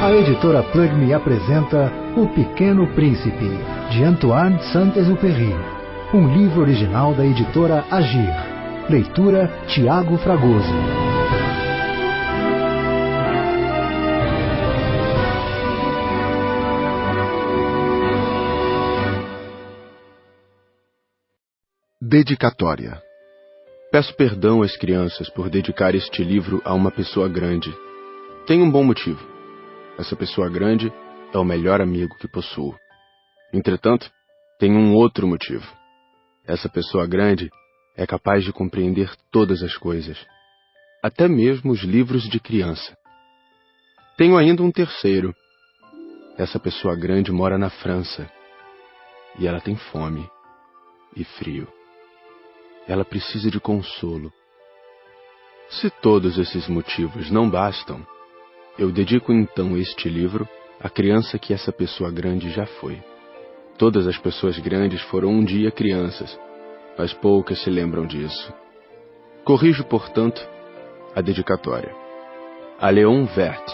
A editora Plug Me apresenta O Pequeno Príncipe, de Antoine Saint-Exupéry, um livro original da editora Agir. Leitura Tiago Fragoso. Dedicatória. Peço perdão às crianças por dedicar este livro a uma pessoa grande. Tem um bom motivo. Essa pessoa grande é o melhor amigo que possuo. Entretanto, tem um outro motivo. Essa pessoa grande é capaz de compreender todas as coisas, até mesmo os livros de criança. Tenho ainda um terceiro. Essa pessoa grande mora na França e ela tem fome e frio. Ela precisa de consolo. Se todos esses motivos não bastam, eu dedico então este livro à criança que essa pessoa grande já foi. Todas as pessoas grandes foram um dia crianças, mas poucas se lembram disso. Corrijo, portanto, a dedicatória. A Léon Vert,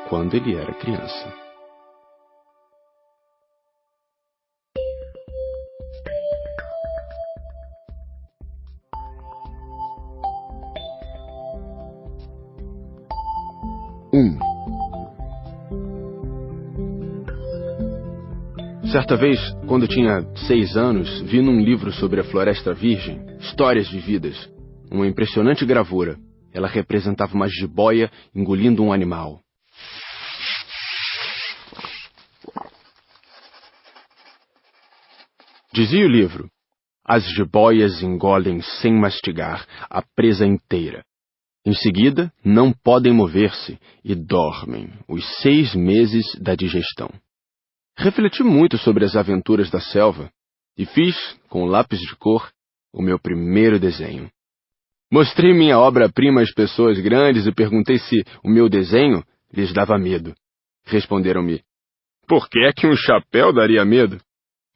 quando ele era criança. Certa vez, quando tinha 6 anos, vi num livro sobre a Floresta Virgem, Histórias Vividas, uma impressionante gravura. Ela representava uma jiboia engolindo um animal. Dizia o livro: as jiboias engolem sem mastigar a presa inteira. Em seguida, não podem mover-se e dormem os 6 meses da digestão. Refleti muito sobre as aventuras da selva e fiz, com lápis de cor, o meu primeiro desenho. Mostrei minha obra-prima às pessoas grandes e perguntei se o meu desenho lhes dava medo. Responderam-me: por que é que um chapéu daria medo?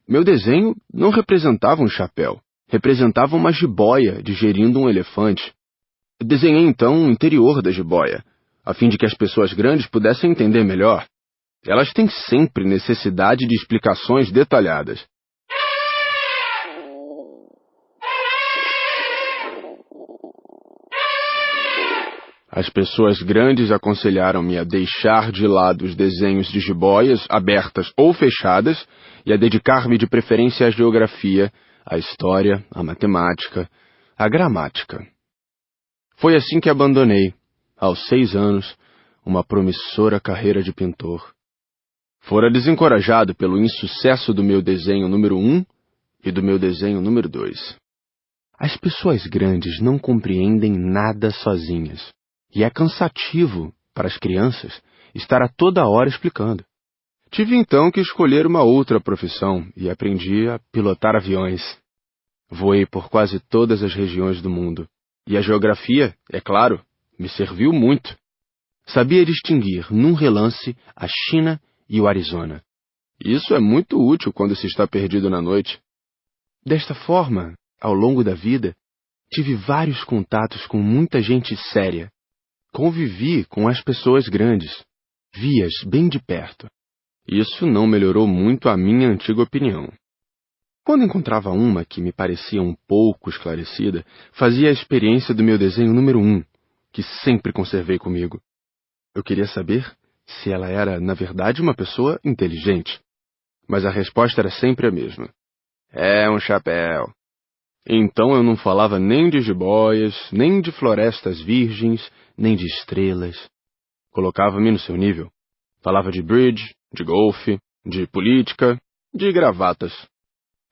Meu desenho não representava um chapéu, representava uma jiboia digerindo um elefante. Desenhei então o interior da jiboia, a fim de que as pessoas grandes pudessem entender melhor. Elas têm sempre necessidade de explicações detalhadas. As pessoas grandes aconselharam-me a deixar de lado os desenhos de jiboias, abertas ou fechadas, e a dedicar-me de preferência à geografia, à história, à matemática, à gramática. Foi assim que abandonei, aos 6 anos, uma promissora carreira de pintor. Fora desencorajado pelo insucesso do meu desenho número 1 e do meu desenho número 2. As pessoas grandes não compreendem nada sozinhas, e é cansativo para as crianças estar a toda hora explicando. Tive então que escolher uma outra profissão e aprendi a pilotar aviões. Voei por quase todas as regiões do mundo, e a geografia, é claro, me serviu muito. Sabia distinguir, num relance, a China e o Arizona. Isso é muito útil quando se está perdido na noite. Desta forma, ao longo da vida, tive vários contatos com muita gente séria. Convivi com as pessoas grandes. Vi-as bem de perto. Isso não melhorou muito a minha antiga opinião. Quando encontrava uma que me parecia um pouco esclarecida, fazia a experiência do meu desenho número 1, que sempre conservei comigo. Eu queria saber se ela era, na verdade, uma pessoa inteligente. Mas a resposta era sempre a mesma. É um chapéu. Então eu não falava nem de jiboias, nem de florestas virgens, nem de estrelas. Colocava-me no seu nível. Falava de bridge, de golfe, de política, de gravatas.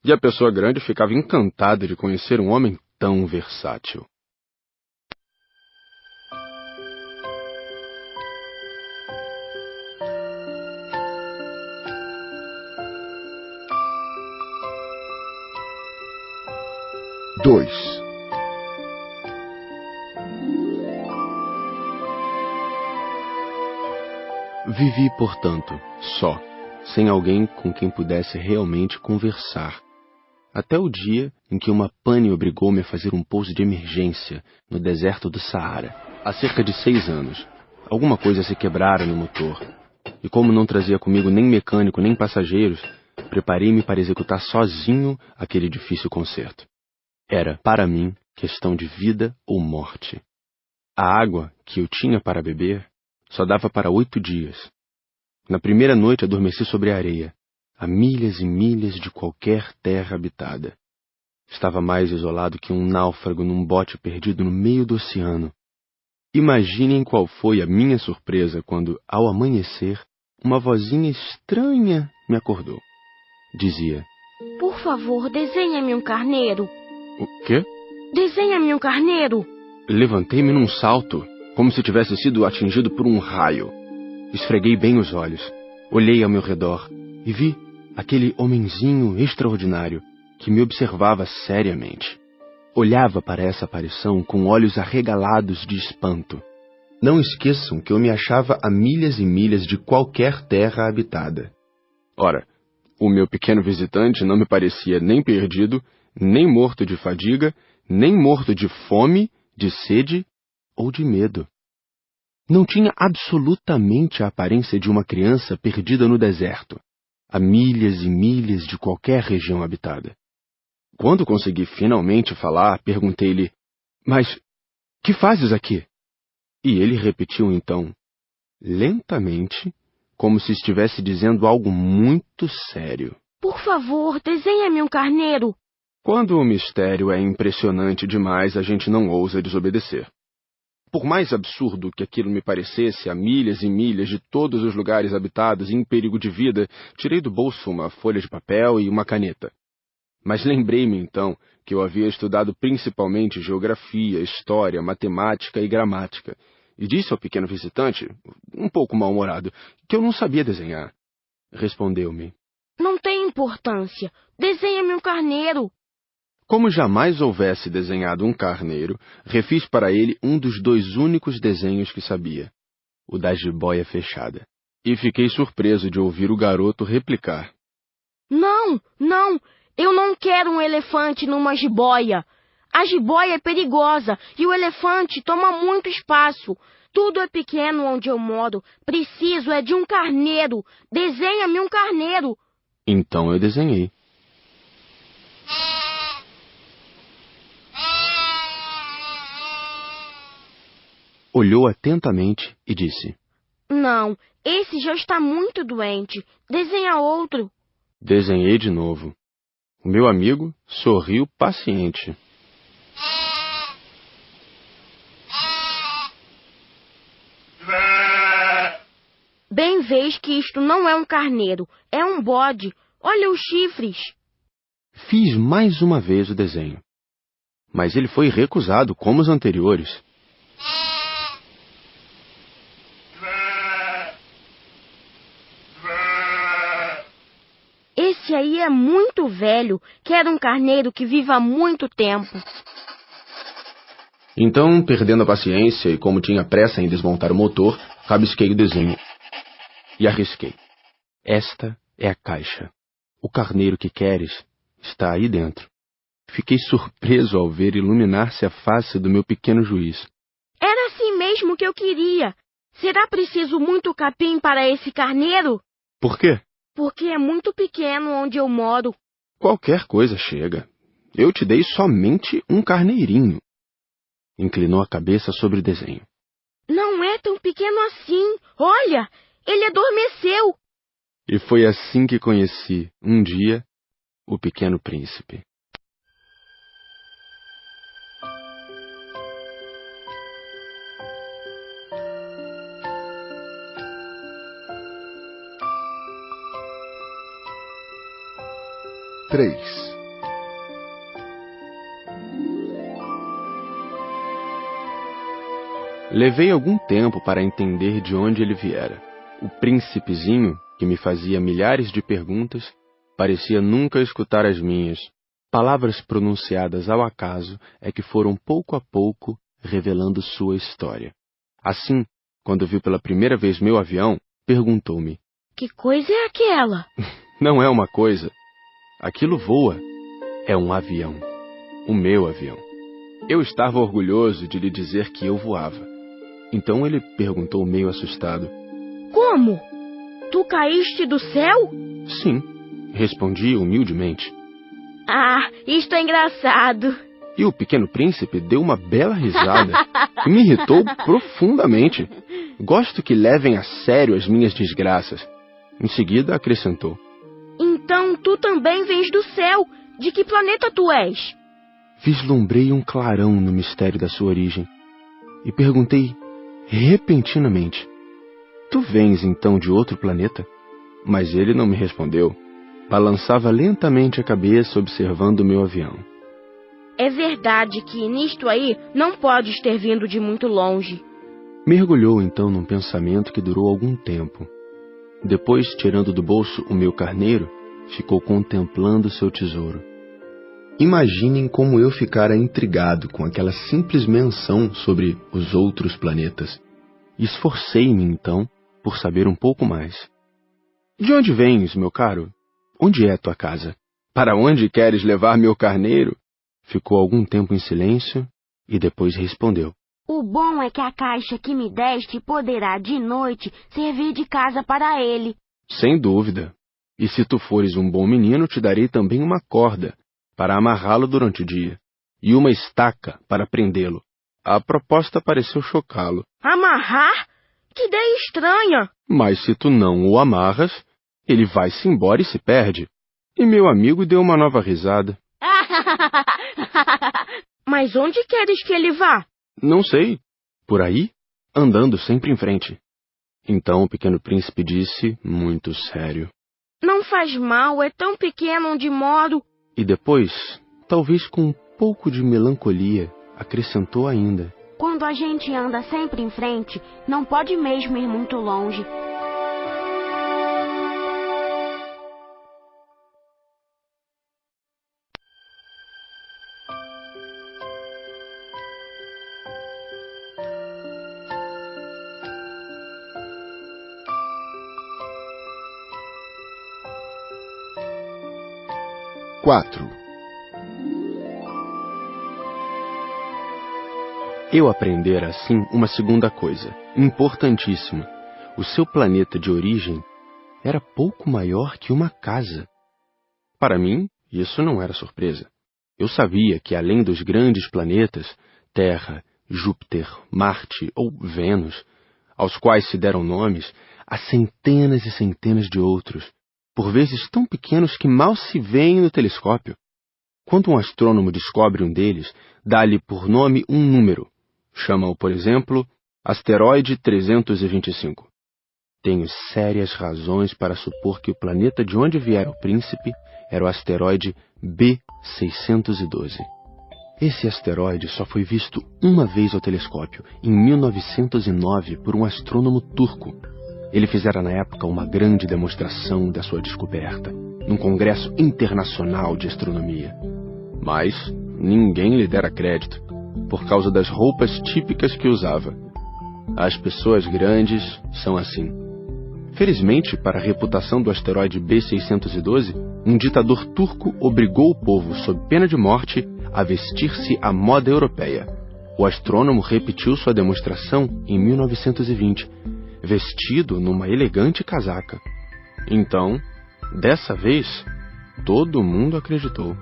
E a pessoa grande ficava encantada de conhecer um homem tão versátil. Vivi, portanto, só, sem alguém com quem pudesse realmente conversar, até o dia em que uma pane obrigou-me a fazer um pouso de emergência no deserto do Saara, há cerca de 6 anos. Alguma coisa se quebrara no motor, e como não trazia comigo nem mecânico nem passageiros, preparei-me para executar sozinho aquele difícil conserto. Era, para mim, questão de vida ou morte. A água que eu tinha para beber só dava para 8 dias. Na primeira noite adormeci sobre a areia, a milhas e milhas de qualquer terra habitada. Estava mais isolado que um náufrago num bote perdido no meio do oceano. Imaginem qual foi a minha surpresa quando, ao amanhecer, uma vozinha estranha me acordou. Dizia: Por favor, desenha-me um carneiro. O quê? Desenha-me um carneiro. Levantei-me num salto, como se tivesse sido atingido por um raio. Esfreguei bem os olhos, olhei ao meu redor e vi aquele homenzinho extraordinário que me observava seriamente. Olhava para essa aparição com olhos arregalados de espanto. Não esqueçam que eu me achava a milhas e milhas de qualquer terra habitada. Ora, o meu pequeno visitante não me parecia nem perdido, nem morto de fadiga, nem morto de fome, de sede ou de medo. Não tinha absolutamente a aparência de uma criança perdida no deserto, a milhas e milhas de qualquer região habitada. Quando consegui finalmente falar, perguntei-lhe: Mas que fazes aqui? E ele repetiu então, lentamente, como se estivesse dizendo algo muito sério: Por favor, desenha-me um carneiro. Quando o mistério é impressionante demais, a gente não ousa desobedecer. Por mais absurdo que aquilo me parecesse, a milhas e milhas de todos os lugares habitados e em perigo de vida, tirei do bolso uma folha de papel e uma caneta. Mas lembrei-me então que eu havia estudado principalmente geografia, história, matemática e gramática, e disse ao pequeno visitante, um pouco mal-humorado, que eu não sabia desenhar. Respondeu-me: Não tem importância. Desenha-me um carneiro. Como jamais houvesse desenhado um carneiro, refiz para ele um dos 2 únicos desenhos que sabia, o da jiboia fechada. E fiquei surpreso de ouvir o garoto replicar: Não, não. Eu não quero um elefante numa jiboia. A jiboia é perigosa e o elefante toma muito espaço. Tudo é pequeno onde eu moro. Preciso é de um carneiro. Desenha-me um carneiro. Então eu desenhei. Olhou atentamente e disse: Não, esse já está muito doente. Desenha outro. Desenhei de novo. O meu amigo sorriu paciente. Bem vês que isto não é um carneiro, é um bode. Olha os chifres. Fiz mais uma vez o desenho, mas ele foi recusado como os anteriores. Esse aí é muito velho. Quero um carneiro que viva muito tempo. Então, perdendo a paciência e como tinha pressa em desmontar o motor, rabisquei o desenho e arrisquei. Esta é a caixa. O carneiro que queres está aí dentro. Fiquei surpreso ao ver iluminar-se a face do meu pequeno juiz. Era assim mesmo que eu queria. Será preciso muito capim para esse carneiro? Por quê? Porque é muito pequeno onde eu moro. Qualquer coisa chega. Eu te dei somente um carneirinho. Inclinou a cabeça sobre o desenho. Não é tão pequeno assim. Olha, ele adormeceu. E foi assim que conheci, um dia, o Pequeno Príncipe. Levei algum tempo para entender de onde ele viera. O príncipezinho, que me fazia milhares de perguntas, parecia nunca escutar as minhas. Palavras pronunciadas ao acaso é que foram pouco a pouco revelando sua história. Assim, quando viu pela primeira vez meu avião, perguntou-me: Que coisa é aquela? Não é uma coisa. Aquilo voa. É um avião. O meu avião. Eu estava orgulhoso de lhe dizer que eu voava. Então ele perguntou meio assustado. Como? Tu caíste do céu? Sim, respondi humildemente. Ah, isto é engraçado. E o Pequeno Príncipe deu uma bela risada que me irritou profundamente. Gosto que levem a sério as minhas desgraças. Em seguida acrescentou. Então tu também vens do céu. De que planeta tu és? Vislumbrei um clarão no mistério da sua origem e perguntei repentinamente. Tu vens então de outro planeta? Mas ele não me respondeu. Balançava lentamente a cabeça observando o meu avião. É verdade que nisto aí não podes ter vindo de muito longe. Mergulhou então num pensamento que durou algum tempo. Depois, tirando do bolso o meu carneiro, ficou contemplando seu tesouro. Imaginem como eu ficara intrigado com aquela simples menção sobre os outros planetas. Esforcei-me então por saber um pouco mais. De onde vens, meu caro? Onde é tua casa? Para onde queres levar meu carneiro? Ficou algum tempo em silêncio e depois respondeu. O bom é que a caixa que me deste poderá de noite servir de casa para ele. Sem dúvida. E se tu fores um bom menino, te darei também uma corda para amarrá-lo durante o dia e uma estaca para prendê-lo. A proposta pareceu chocá-lo. Amarrar? Que ideia estranha! Mas se tu não o amarras, ele vai-se embora e se perde. E meu amigo deu uma nova risada. Mas onde queres que ele vá? Não sei. Por aí, andando sempre em frente. Então o Pequeno Príncipe disse, muito sério. Não faz mal, é tão pequeno onde moro. E depois, talvez com um pouco de melancolia, acrescentou ainda. Quando a gente anda sempre em frente, não pode mesmo ir muito longe. Eu aprendera assim uma segunda coisa, importantíssima. O seu planeta de origem era pouco maior que uma casa. Para mim, isso não era surpresa. Eu sabia que além dos grandes planetas, Terra, Júpiter, Marte ou Vênus, aos quais se deram nomes, há centenas e centenas de outros, por vezes tão pequenos que mal se veem no telescópio. Quando um astrônomo descobre um deles, dá-lhe por nome um número. Chama-o, por exemplo, asteroide 325. Tenho sérias razões para supor que o planeta de onde viera o príncipe era o asteroide B612. Esse asteroide só foi visto uma vez ao telescópio, em 1909, por um astrônomo turco. Ele fizera na época uma grande demonstração da sua descoberta, num congresso internacional de astronomia. Mas ninguém lhe dera crédito, por causa das roupas típicas que usava. As pessoas grandes são assim. Felizmente, para a reputação do asteroide B612, um ditador turco obrigou o povo, sob pena de morte, a vestir-se à moda europeia. O astrônomo repetiu sua demonstração em 1920, vestido numa elegante casaca. Então, dessa vez, todo mundo acreditou.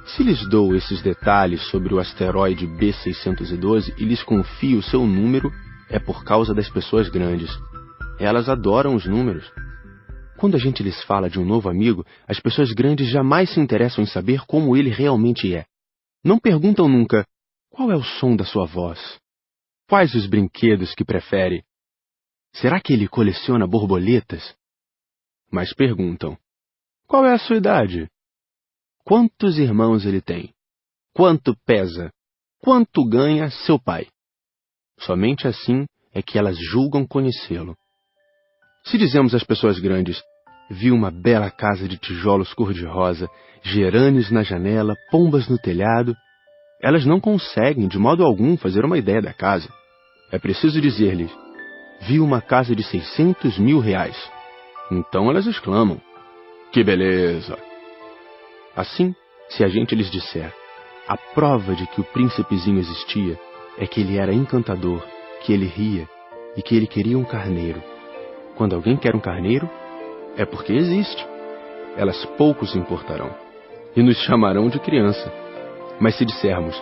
Se lhes dou esses detalhes sobre o asteroide B612 e lhes confio o seu número, é por causa das pessoas grandes. Elas adoram os números. Quando a gente lhes fala de um novo amigo, as pessoas grandes jamais se interessam em saber como ele realmente é. Não perguntam nunca, qual é o som da sua voz? Quais os brinquedos que prefere? Será que ele coleciona borboletas? Mas perguntam, qual é a sua idade? Quantos irmãos ele tem? Quanto pesa? Quanto ganha seu pai? Somente assim é que elas julgam conhecê-lo. Se dizemos às pessoas grandes, vi uma bela casa de tijolos cor-de-rosa, gerânios na janela, pombas no telhado, elas não conseguem de modo algum fazer uma ideia da casa. É preciso dizer-lhes, vi uma casa de 600 mil reais. Então elas exclamam, que beleza! Assim, se a gente lhes disser, a prova de que o príncipezinho existia é que ele era encantador, que ele ria e que ele queria um carneiro. Quando alguém quer um carneiro, é porque existe. Elas pouco se importarão e nos chamarão de criança. Mas se dissermos,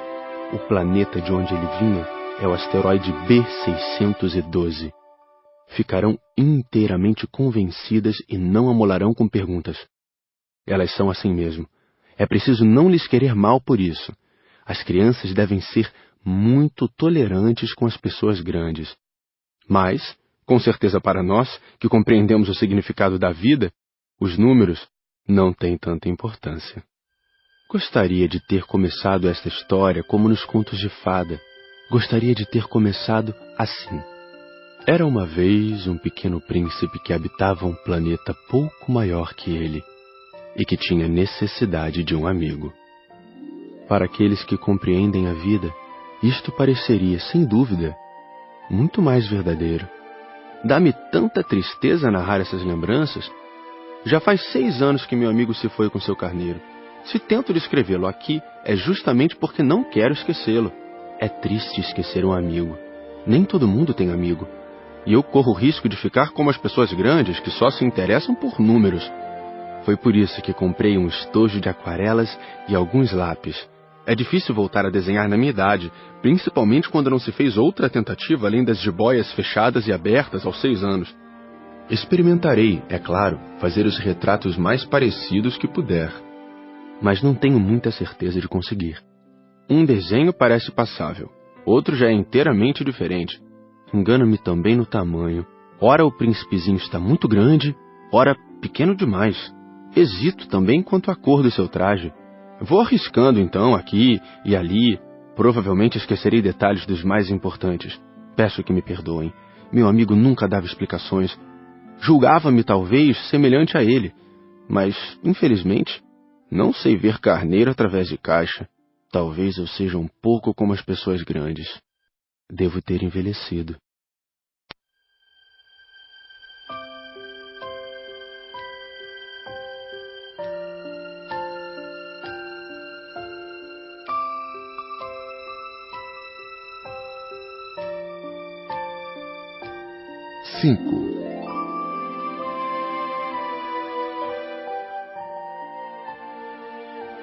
o planeta de onde ele vinha é o asteroide B612, ficarão inteiramente convencidas e não amolarão com perguntas. Elas são assim mesmo. É preciso não lhes querer mal por isso. As crianças devem ser muito tolerantes com as pessoas grandes. Mas, com certeza para nós, que compreendemos o significado da vida, os números não têm tanta importância. Gostaria de ter começado esta história como nos contos de fada. Gostaria de ter começado assim. Era uma vez um pequeno príncipe que habitava um planeta pouco maior que ele e que tinha necessidade de um amigo. Para aqueles que compreendem a vida, isto pareceria, sem dúvida, muito mais verdadeiro. Dá-me tanta tristeza narrar essas lembranças. Já faz 6 anos que meu amigo se foi com seu carneiro. Se tento descrevê-lo aqui, é justamente porque não quero esquecê-lo. É triste esquecer um amigo. Nem todo mundo tem amigo. E eu corro o risco de ficar como as pessoas grandes que só se interessam por números. Foi por isso que comprei um estojo de aquarelas e alguns lápis. É difícil voltar a desenhar na minha idade, principalmente quando não se fez outra tentativa além das jiboias fechadas e abertas aos 6 anos. Experimentarei, é claro, fazer os retratos mais parecidos que puder. Mas não tenho muita certeza de conseguir. Um desenho parece passável, outro já é inteiramente diferente. Engano-me também no tamanho. Ora o príncipezinho está muito grande, ora pequeno demais. Hesito também quanto à cor do seu traje. Vou arriscando então aqui e ali. Provavelmente esquecerei detalhes dos mais importantes. Peço que me perdoem. Meu amigo nunca dava explicações. Julgava-me talvez semelhante a ele. Mas, infelizmente, não sei ver carneiro através de caixa. Talvez eu seja um pouco como as pessoas grandes. Devo ter envelhecido.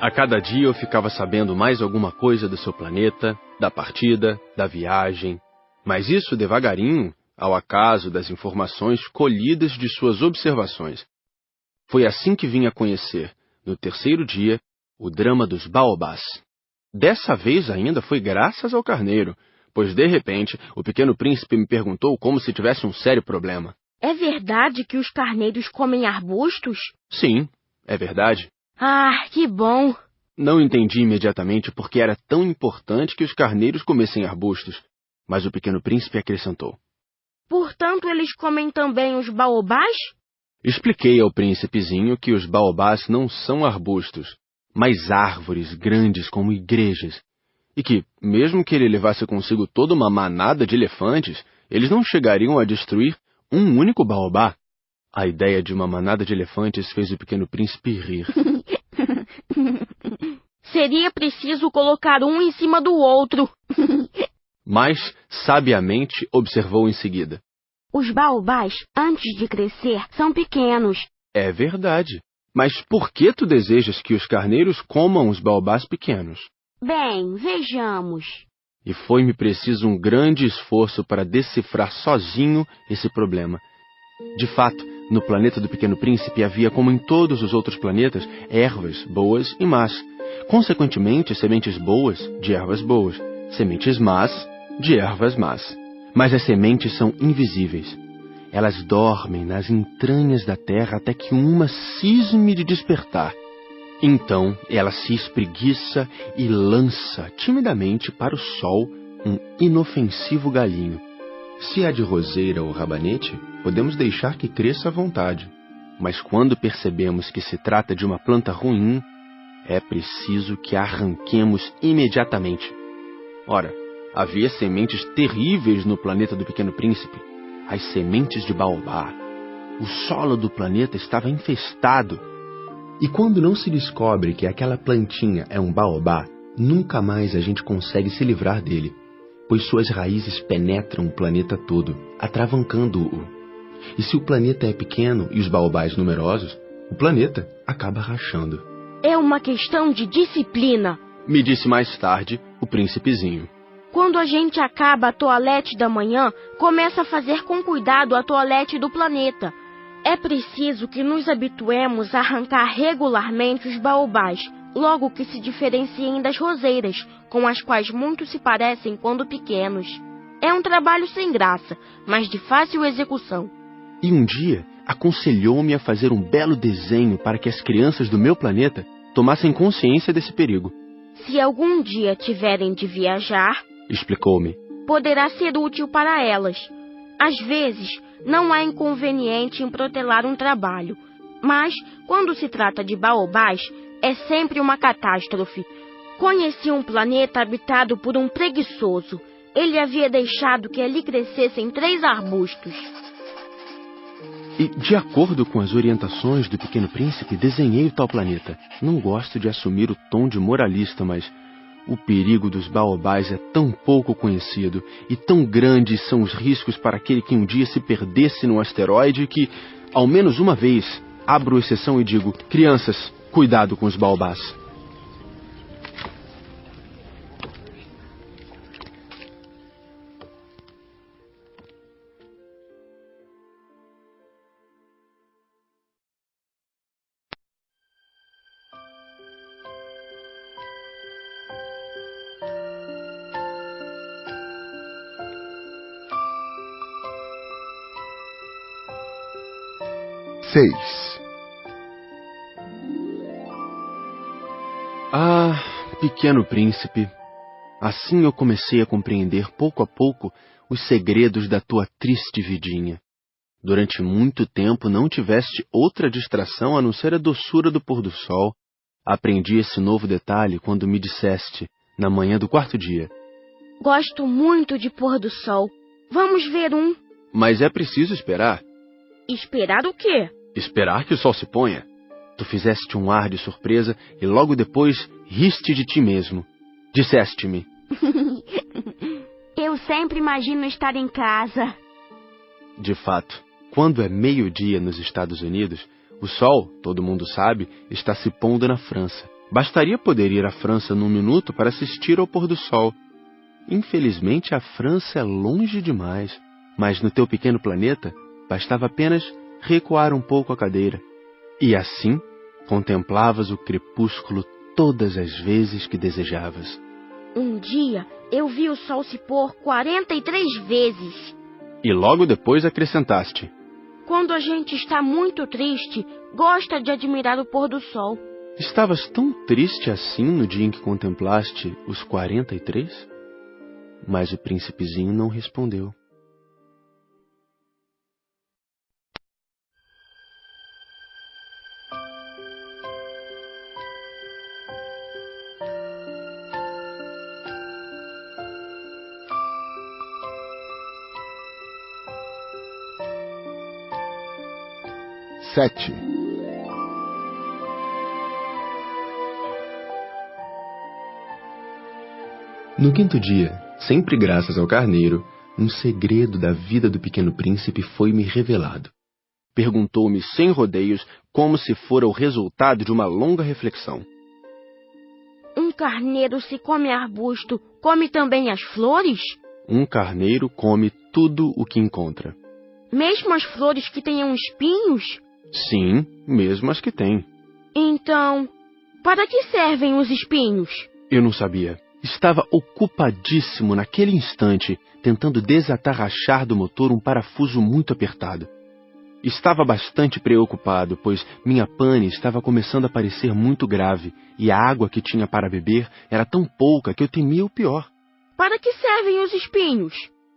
A cada dia eu ficava sabendo mais alguma coisa do seu planeta, da partida, da viagem. Mas isso devagarinho, ao acaso das informações colhidas de suas observações. Foi assim que vim a conhecer, no 3º dia, o drama dos baobás. Dessa vez ainda foi graças ao carneiro, pois de repente o pequeno príncipe me perguntou como se tivesse um sério problema. É verdade que os carneiros comem arbustos? Sim, é verdade. Ah, que bom! Não entendi imediatamente por que era tão importante que os carneiros comessem arbustos, mas o pequeno príncipe acrescentou. Portanto, eles comem também os baobás? Expliquei ao príncipezinho que os baobás não são arbustos, mas árvores grandes como igrejas, e que, mesmo que ele levasse consigo toda uma manada de elefantes, eles não chegariam a destruir um único baobá. A ideia de uma manada de elefantes fez o pequeno príncipe rir. Seria preciso colocar um em cima do outro. Mas, sabiamente, observou em seguida. Os baobás, antes de crescer, são pequenos. É verdade. Mas por que tu desejas que os carneiros comam os baobás pequenos? Bem, vejamos. E foi-me preciso um grande esforço para decifrar sozinho esse problema. De fato, no planeta do Pequeno Príncipe havia, como em todos os outros planetas, ervas boas e más. Consequentemente, sementes boas de ervas boas, sementes más de ervas más. Mas as sementes são invisíveis. Elas dormem nas entranhas da terra até que uma cisme de despertar. Então ela se espreguiça e lança timidamente para o sol um inofensivo galinho. Se é de roseira ou rabanete, podemos deixar que cresça à vontade. Mas quando percebemos que se trata de uma planta ruim, é preciso que a arranquemos imediatamente. Ora, havia sementes terríveis no planeta do Pequeno Príncipe. As sementes de baobá. O solo do planeta estava infestado. E quando não se descobre que aquela plantinha é um baobá, nunca mais a gente consegue se livrar dele. pois suas raízes penetram o planeta todo, atravancando-o. E se o planeta é pequeno e os baobás numerosos, o planeta acaba rachando. É uma questão de disciplina, me disse mais tarde o príncipezinho. Quando a gente acaba a toalete da manhã, começa a fazer com cuidado a toalete do planeta. É preciso que nos habituemos a arrancar regularmente os baobás, logo que se diferenciem das roseiras, com as quais muitos se parecem quando pequenos. É um trabalho sem graça, mas de fácil execução. E um dia aconselhou-me a fazer um belo desenho para que as crianças do meu planeta tomassem consciência desse perigo. Se algum dia tiverem de viajar, explicou-me, poderá ser útil para elas. Às vezes, não há inconveniente em protelar um trabalho, mas, quando se trata de baobás, é sempre uma catástrofe. Conheci um planeta habitado por um preguiçoso. Ele havia deixado que ali crescessem 3 arbustos. E, de acordo com as orientações do Pequeno Príncipe, desenhei o tal planeta. Não gosto de assumir o tom de moralista, mas o perigo dos baobás é tão pouco conhecido e tão grandes são os riscos para aquele que um dia se perdesse no asteroide que, ao menos uma vez, abro exceção e digo: crianças, cuidado com os baobás. Ah, Pequeno Príncipe, assim eu comecei a compreender pouco a pouco os segredos da tua triste vidinha. Durante muito tempo não tiveste outra distração a não ser a doçura do pôr do sol. Aprendi esse novo detalhe quando me disseste, na manhã do 4º dia: gosto muito de pôr do sol. Vamos ver um. Mas é preciso esperar. Esperar o quê? Esperar que o sol se ponha. Tu fizeste um ar de surpresa e logo depois riste de ti mesmo. Disseste-me: eu sempre imagino estar em casa. De fato, quando é meio-dia nos Estados Unidos, o sol, todo mundo sabe, está se pondo na França. Bastaria poder ir à França num minuto para assistir ao pôr do sol. Infelizmente, a França é longe demais. Mas no teu pequeno planeta, bastava apenas recuar um pouco a cadeira. E assim, contemplavas o crepúsculo todas as vezes que desejavas. Um dia, eu vi o sol se pôr 43 vezes. E logo depois acrescentaste: quando a gente está muito triste, gosta de admirar o pôr do sol. Estavas tão triste assim no dia em que contemplaste os 43? Mas o príncipezinho não respondeu. No 5º dia, sempre graças ao carneiro, um segredo da vida do Pequeno Príncipe foi-me revelado. Perguntou-me sem rodeios, como se fora o resultado de uma longa reflexão: um carneiro, se come arbusto, come também as flores? Um carneiro come tudo o que encontra. Mesmo as flores que tenham espinhos? Sim, mesmo as que têm. Então, para que servem os espinhos? Eu não sabia. Estava ocupadíssimo naquele instante, tentando desatarrachar do motor um parafuso muito apertado. Estava bastante preocupado, pois minha pane estava começando a parecer muito grave, e a água que tinha para beber era tão pouca que eu temia o pior. Para que servem os espinhos?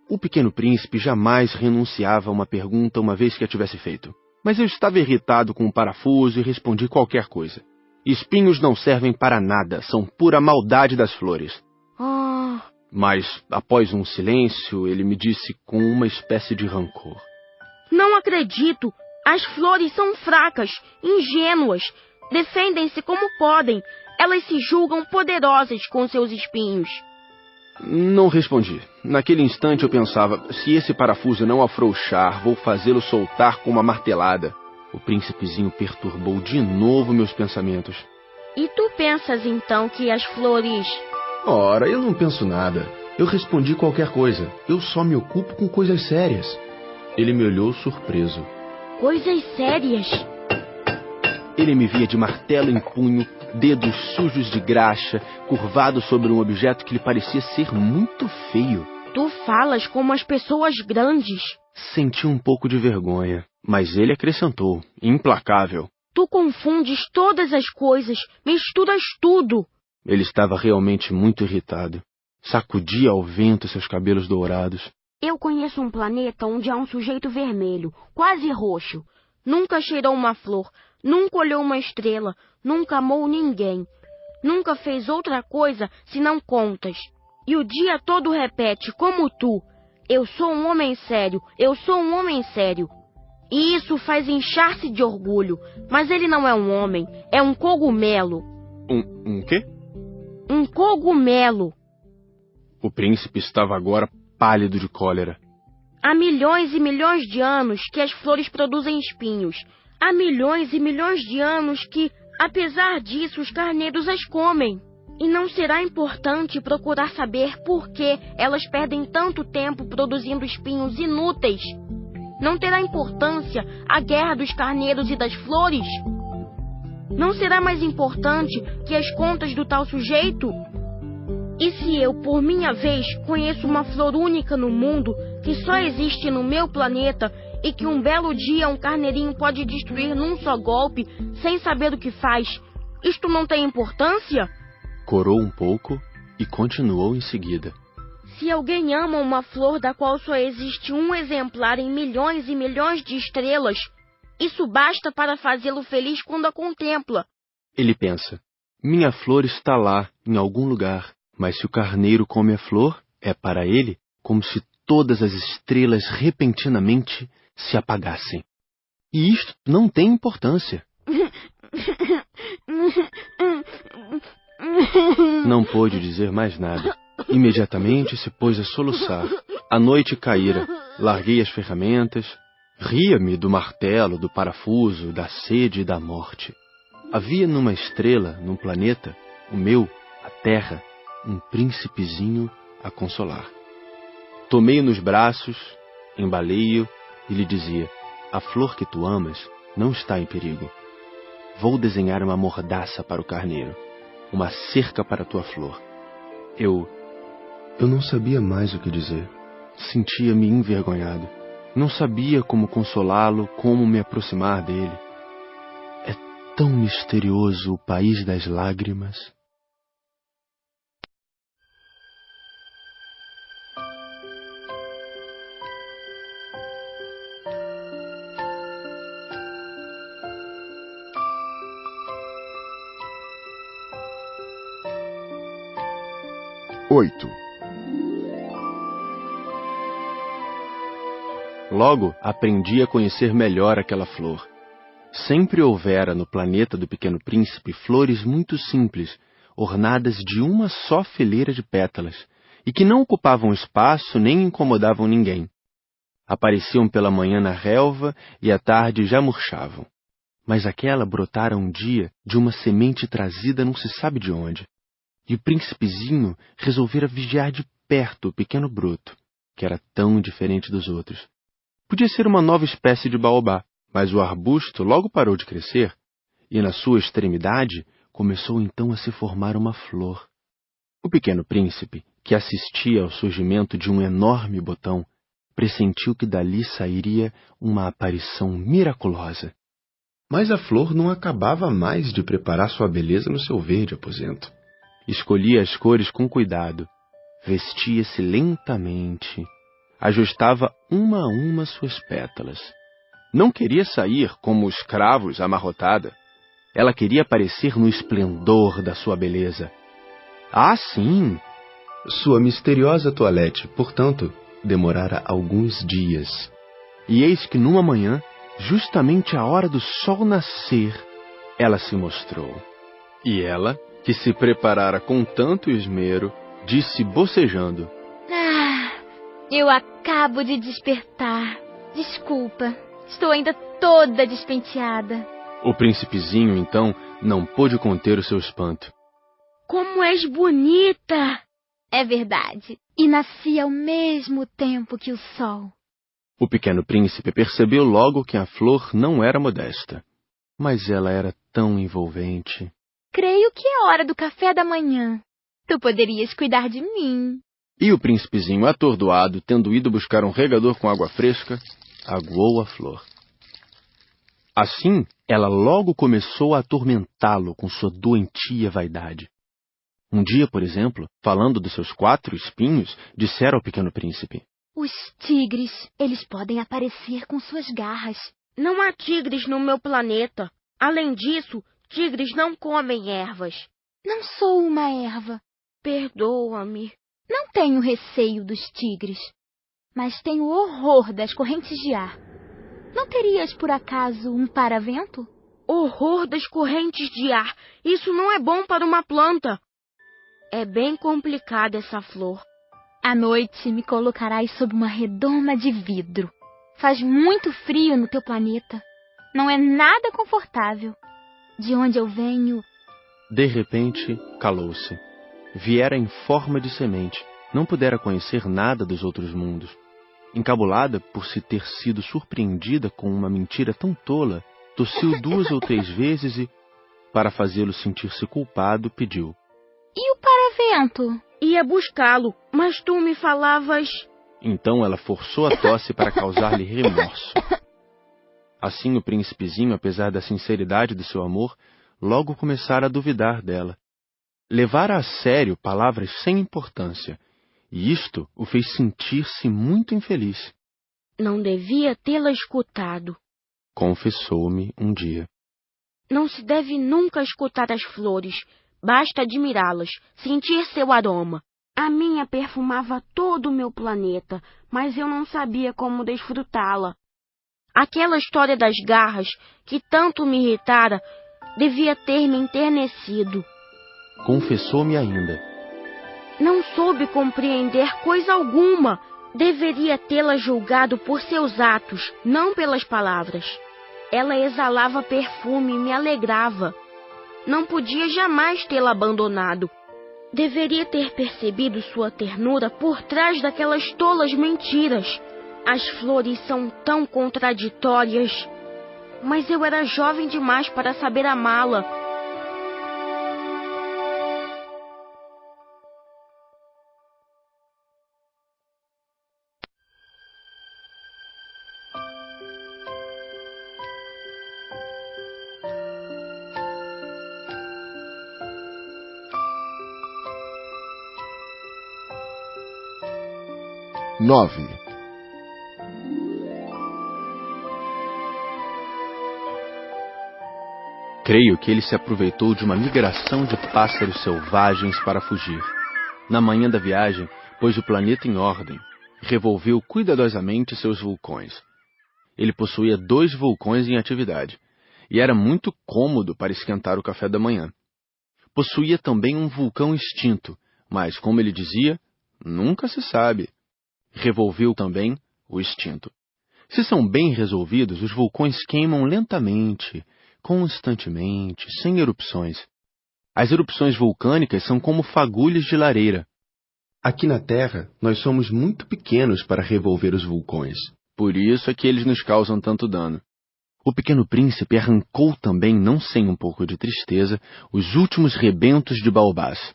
O Pequeno Príncipe jamais renunciava a uma pergunta uma vez que a tivesse feito. Mas eu estava irritado com o parafuso e respondi qualquer coisa. Espinhos não servem para nada, são pura maldade das flores. Mas, após um silêncio, ele me disse com uma espécie de rancor: não acredito! As flores são fracas, ingênuas. Defendem-se como podem. Elas se julgam poderosas com seus espinhos. Não respondi. Naquele instante eu pensava, se esse parafuso não afrouxar, vou fazê-lo soltar com uma martelada. O príncipezinho perturbou de novo meus pensamentos. E tu pensas então que as flores... Ora, eu não penso nada. Eu respondi qualquer coisa. Eu só me ocupo com coisas sérias. Ele me olhou surpreso. Coisas sérias? Ele me via de martelo em punho, dedos sujos de graxa, curvado sobre um objeto que lhe parecia ser muito feio. Tu falas como as pessoas grandes. Senti um pouco de vergonha, mas ele acrescentou, implacável. Tu confundes todas as coisas, misturas tudo. Ele estava realmente muito irritado. Sacudia ao vento seus cabelos dourados. Eu conheço um planeta onde há um sujeito vermelho, quase roxo. Nunca cheirou uma flor, nunca olhou uma estrela, nunca amou ninguém. Nunca fez outra coisa senão contas. E o dia todo repete, como tu: eu sou um homem sério, eu sou um homem sério. E isso faz inchar-se de orgulho. Mas ele não é um homem, é um cogumelo. Um quê? Um cogumelo. O príncipe estava agora pálido de cólera. Há milhões e milhões de anos que as flores produzem espinhos. Há milhões e milhões de anos que, apesar disso, os carneiros as comem. E não será importante procurar saber por que elas perdem tanto tempo produzindo espinhos inúteis? Não terá importância a guerra dos carneiros e das flores? Não será mais importante que as contas do tal sujeito? E se eu, por minha vez, conheço uma flor única no mundo, que só existe no meu planeta, e que um belo dia um carneirinho pode destruir num só golpe, sem saber o que faz, isto não tem importância? Corou um pouco e continuou em seguida. Se alguém ama uma flor da qual só existe um exemplar em milhões e milhões de estrelas, isso basta para fazê-lo feliz quando a contempla. Ele pensa, minha flor está lá, em algum lugar. Mas se o carneiro come a flor, é para ele como se todas as estrelas repentinamente se apagassem. E isto não tem importância. Não pôde dizer mais nada. Imediatamente se pôs a soluçar. A noite caíra. Larguei as ferramentas. Ria-me do martelo, do parafuso, da sede e da morte. Havia numa estrela, num planeta, o meu, a Terra, um príncipezinho a consolar. Tomei-o nos braços, embalei-o e lhe dizia, a flor que tu amas não está em perigo. Vou desenhar uma mordaça para o carneiro, uma cerca para a tua flor. Eu não sabia mais o que dizer. Sentia-me envergonhado. Não sabia como consolá-lo, como me aproximar dele. É tão misterioso o país das lágrimas. Logo, aprendi a conhecer melhor aquela flor. Sempre houvera no planeta do Pequeno Príncipe flores muito simples, ornadas de uma só fileira de pétalas, e que não ocupavam espaço nem incomodavam ninguém. Apareciam pela manhã na relva e à tarde já murchavam. Mas aquela brotara um dia de uma semente trazida não se sabe de onde. E o príncipezinho resolvera vigiar de perto o pequeno broto, que era tão diferente dos outros. Podia ser uma nova espécie de baobá, mas o arbusto logo parou de crescer, e na sua extremidade começou então a se formar uma flor. O pequeno príncipe, que assistia ao surgimento de um enorme botão, pressentiu que dali sairia uma aparição miraculosa. Mas a flor não acabava mais de preparar sua beleza no seu verde aposento. Escolhia as cores com cuidado, vestia-se lentamente, ajustava uma a uma suas pétalas. Não queria sair como escravos amarrotada. Ela queria aparecer no esplendor da sua beleza. Ah, sim! Sua misteriosa toilette, portanto, demorara alguns dias. E eis que numa manhã, justamente à hora do sol nascer, ela se mostrou. E ela, que se preparara com tanto esmero, disse bocejando. Eu acabo de despertar. Desculpa, estou ainda toda despenteada. O príncipezinho, então, não pôde conter o seu espanto. Como és bonita! É verdade. E nasci ao mesmo tempo que o sol. O pequeno príncipe percebeu logo que a flor não era modesta. Mas ela era tão envolvente. Creio que é hora do café da manhã. Tu poderias cuidar de mim. E o príncipezinho, atordoado, tendo ido buscar um regador com água fresca, aguou a flor. Assim, ela logo começou a atormentá-lo com sua doentia vaidade. Um dia, por exemplo, falando dos seus 4 espinhos, dissera ao pequeno príncipe: Os tigres, eles podem aparecer com suas garras. Não há tigres no meu planeta. Além disso, tigres não comem ervas. Não sou uma erva. Perdoa-me. Não tenho receio dos tigres, mas tenho horror das correntes de ar. Não terias, por acaso, um paravento? Horror das correntes de ar. Isso não é bom para uma planta. É bem complicada essa flor. À noite me colocarás sob uma redoma de vidro. Faz muito frio no teu planeta. Não é nada confortável. De onde eu venho... De repente, calou-se. Viera em forma de semente. Não pudera conhecer nada dos outros mundos. Encabulada por se ter sido surpreendida com uma mentira tão tola, tossiu 2 ou 3 vezes e, para fazê-lo sentir-se culpado, pediu: E o paravento? Ia buscá-lo, mas tu me falavas... Então ela forçou a tosse para causar-lhe remorso. Assim o príncipezinho, apesar da sinceridade do seu amor, logo começara a duvidar dela. Levara a sério palavras sem importância, e isto o fez sentir-se muito infeliz. Não devia tê-la escutado, confessou-me um dia. Não se deve nunca escutar as flores, basta admirá-las, sentir seu aroma. A minha perfumava todo o meu planeta, mas eu não sabia como desfrutá-la. Aquela história das garras, que tanto me irritara, devia ter me enternecido. Confessou-me ainda. Não soube compreender coisa alguma. Deveria tê-la julgado por seus atos, não pelas palavras. Ela exalava perfume e me alegrava. Não podia jamais tê-la abandonado. Deveria ter percebido sua ternura por trás daquelas tolas mentiras. As flores são tão contraditórias. Mas eu era jovem demais para saber amá-la. Creio que ele se aproveitou de uma migração de pássaros selvagens para fugir. Na manhã da viagem, pôs o planeta em ordem, revolveu cuidadosamente seus vulcões. Ele possuía 2 vulcões em atividade, e era muito cômodo para esquentar o café da manhã. Possuía também um vulcão extinto, mas, como ele dizia, nunca se sabe. Revolveu também o extinto. Se são bem resolvidos, os vulcões queimam lentamente, constantemente, sem erupções. As erupções vulcânicas são como fagulhas de lareira. Aqui na Terra, nós somos muito pequenos para revolver os vulcões. Por isso é que eles nos causam tanto dano. O pequeno príncipe arrancou também, não sem um pouco de tristeza, os últimos rebentos de baobás.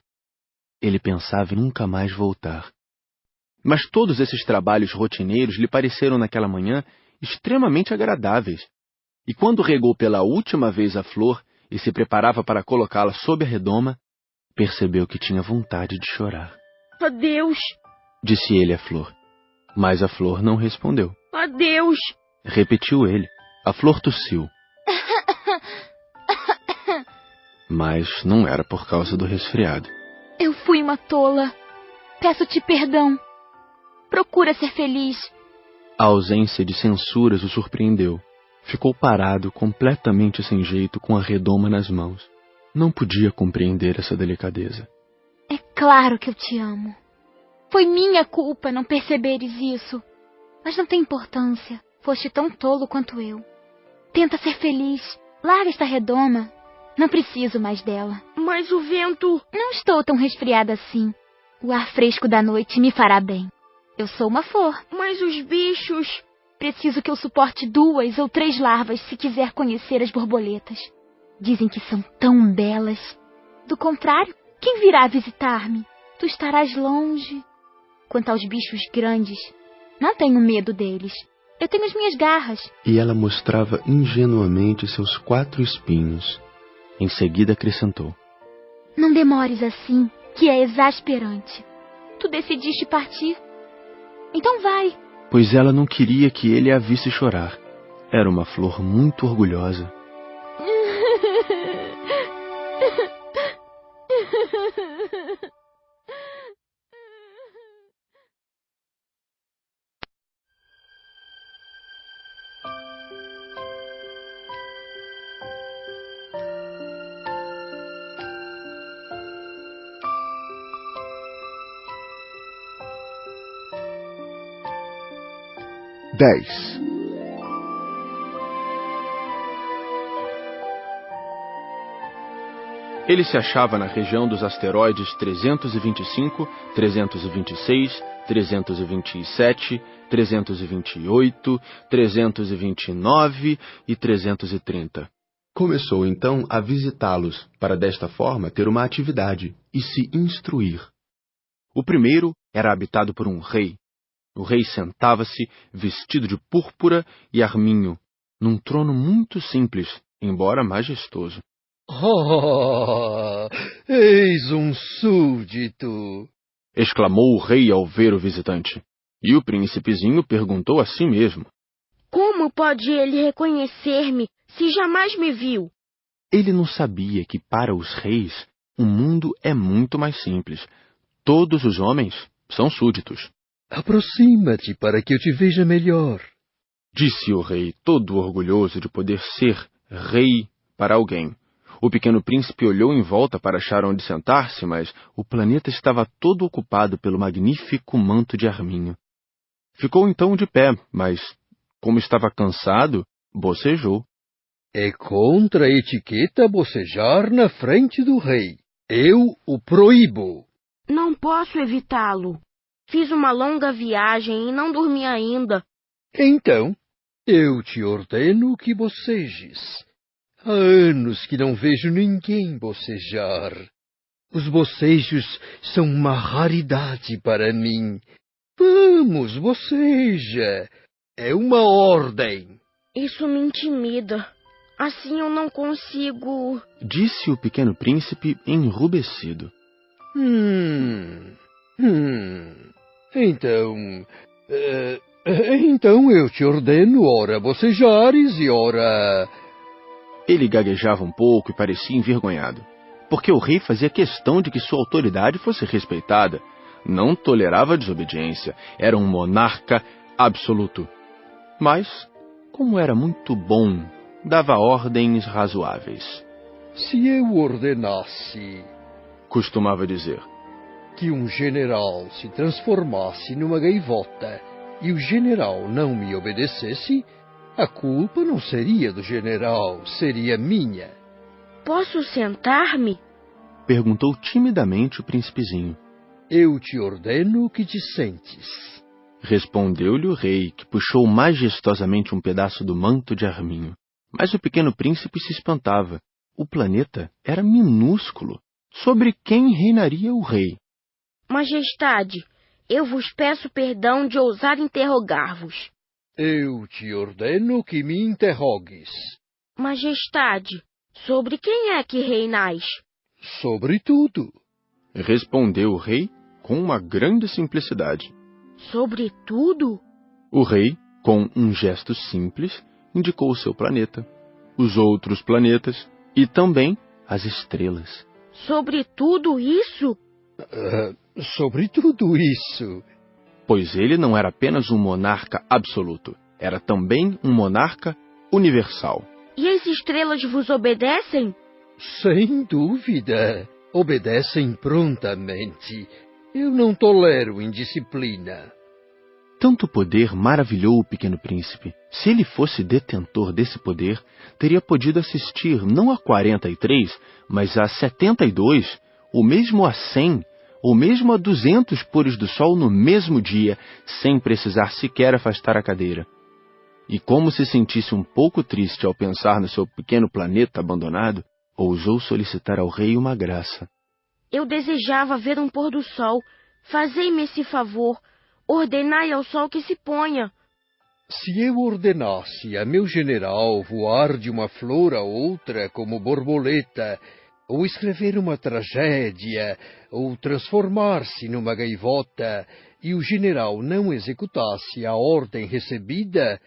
Ele pensava em nunca mais voltar. Mas todos esses trabalhos rotineiros lhe pareceram naquela manhã extremamente agradáveis. E quando regou pela última vez a flor e se preparava para colocá-la sob a redoma, percebeu que tinha vontade de chorar. Adeus, disse ele à flor. Mas a flor não respondeu. Adeus, repetiu ele. A flor tossiu. Mas não era por causa do resfriado. Eu fui uma tola. Peço-te perdão. Procura ser feliz. A ausência de censuras o surpreendeu. Ficou parado, completamente sem jeito, com a redoma nas mãos. Não podia compreender essa delicadeza. É claro que eu te amo. Foi minha culpa não perceberes isso. Mas não tem importância. Foste tão tolo quanto eu. Tenta ser feliz. Larga esta redoma. Não preciso mais dela. Mas o vento... Não estou tão resfriada assim. O ar fresco da noite me fará bem. Eu sou uma flor. Mas os bichos... Preciso que eu suporte 2 ou 3 larvas se quiser conhecer as borboletas. Dizem que são tão belas. Do contrário, quem virá visitar-me? Tu estarás longe. Quanto aos bichos grandes, não tenho medo deles. Eu tenho as minhas garras. E ela mostrava ingenuamente seus 4 espinhos. Em seguida acrescentou: Não demores assim, que é exasperante. Tu decidiste partir. Então vai. Pois ela não queria que ele a visse chorar. Era uma flor muito orgulhosa. Ele se achava na região dos asteroides 325, 326, 327, 328, 329 e 330. Começou então a visitá-los, para desta forma ter uma atividade e se instruir. O primeiro era habitado por um rei. O rei sentava-se, vestido de púrpura e arminho, num trono muito simples, embora majestoso. Oh, eis um súdito! Exclamou o rei ao ver o visitante. E o príncipezinho perguntou a si mesmo: Como pode ele reconhecer-me se jamais me viu? Ele não sabia que para os reis o mundo é muito mais simples. Todos os homens são súditos. Aproxima-te para que eu te veja melhor, disse o rei, todo orgulhoso de poder ser rei para alguém. O pequeno príncipe olhou em volta para achar onde sentar-se, mas o planeta estava todo ocupado pelo magnífico manto de arminho. Ficou então de pé, mas, como estava cansado, bocejou. É contra a etiqueta bocejar na frente do rei. Eu o proíbo. Não posso evitá-lo. Fiz uma longa viagem e não dormi ainda. Então, eu te ordeno que bocejes. Há anos que não vejo ninguém bocejar. Os bocejos são uma raridade para mim. Vamos, boceja. É uma ordem. Isso me intimida. Assim eu não consigo... Disse o pequeno príncipe enrubescido. Então eu te ordeno, ora bocejares e ora... Ele gaguejava um pouco e parecia envergonhado, porque o rei fazia questão de que sua autoridade fosse respeitada. Não tolerava desobediência. Era um monarca absoluto. Mas, como era muito bom, dava ordens razoáveis. Se eu ordenasse, costumava dizer, que um general se transformasse numa gaivota e o general não me obedecesse, a culpa não seria do general, seria minha. Posso sentar-me? Perguntou timidamente o príncipezinho. Eu te ordeno que te sentes. Respondeu-lhe o rei, que puxou majestosamente um pedaço do manto de arminho. Mas o pequeno príncipe se espantava. O planeta era minúsculo. Sobre quem reinaria o rei? Majestade, eu vos peço perdão de ousar interrogar-vos. Eu te ordeno que me interrogues. Majestade, sobre quem é que reinais? Sobre tudo. Respondeu o rei com uma grande simplicidade. Sobre tudo? O rei, com um gesto simples, indicou o seu planeta, os outros planetas e também as estrelas. Sobre tudo isso? Sobre tudo isso. Pois ele não era apenas um monarca absoluto, era também um monarca universal. E as estrelas vos obedecem? Sem dúvida. obedecem prontamente. Eu não tolero indisciplina. Tanto poder maravilhou o Pequeno Príncipe. Se ele fosse detentor desse poder, teria podido assistir não a 43, mas a 72, ou mesmo a 100, ou mesmo a 200 pôres do sol no mesmo dia, sem precisar sequer afastar a cadeira. E como se sentisse um pouco triste ao pensar no seu pequeno planeta abandonado, ousou solicitar ao rei uma graça. Eu desejava ver um pôr do sol. Fazei-me esse favor. Ordenai ao sol que se ponha. Se eu ordenasse a meu general voar de uma flor a outra como borboleta, ou escrever uma tragédia, ou transformar-se numa gaivota, e o general não executasse a ordem recebida,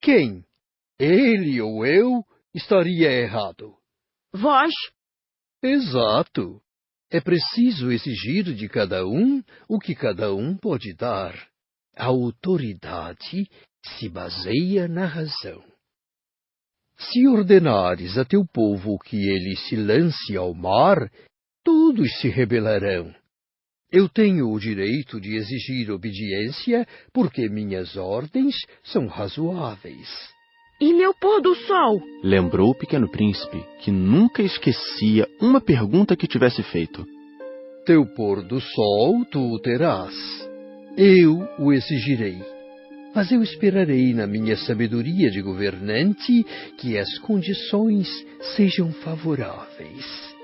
quem, ele ou eu, estaria errado? Vós? Exato. É preciso exigir de cada um o que cada um pode dar. A autoridade se baseia na razão. Se ordenares a teu povo que ele se lance ao mar, todos se rebelarão. Eu tenho o direito de exigir obediência porque minhas ordens são razoáveis. E meu pôr do sol? Lembrou o Pequeno Príncipe, que nunca esquecia uma pergunta que tivesse feito. Teu pôr do sol tu o terás. Eu o exigirei. Mas eu esperarei na minha sabedoria de governante que as condições sejam favoráveis.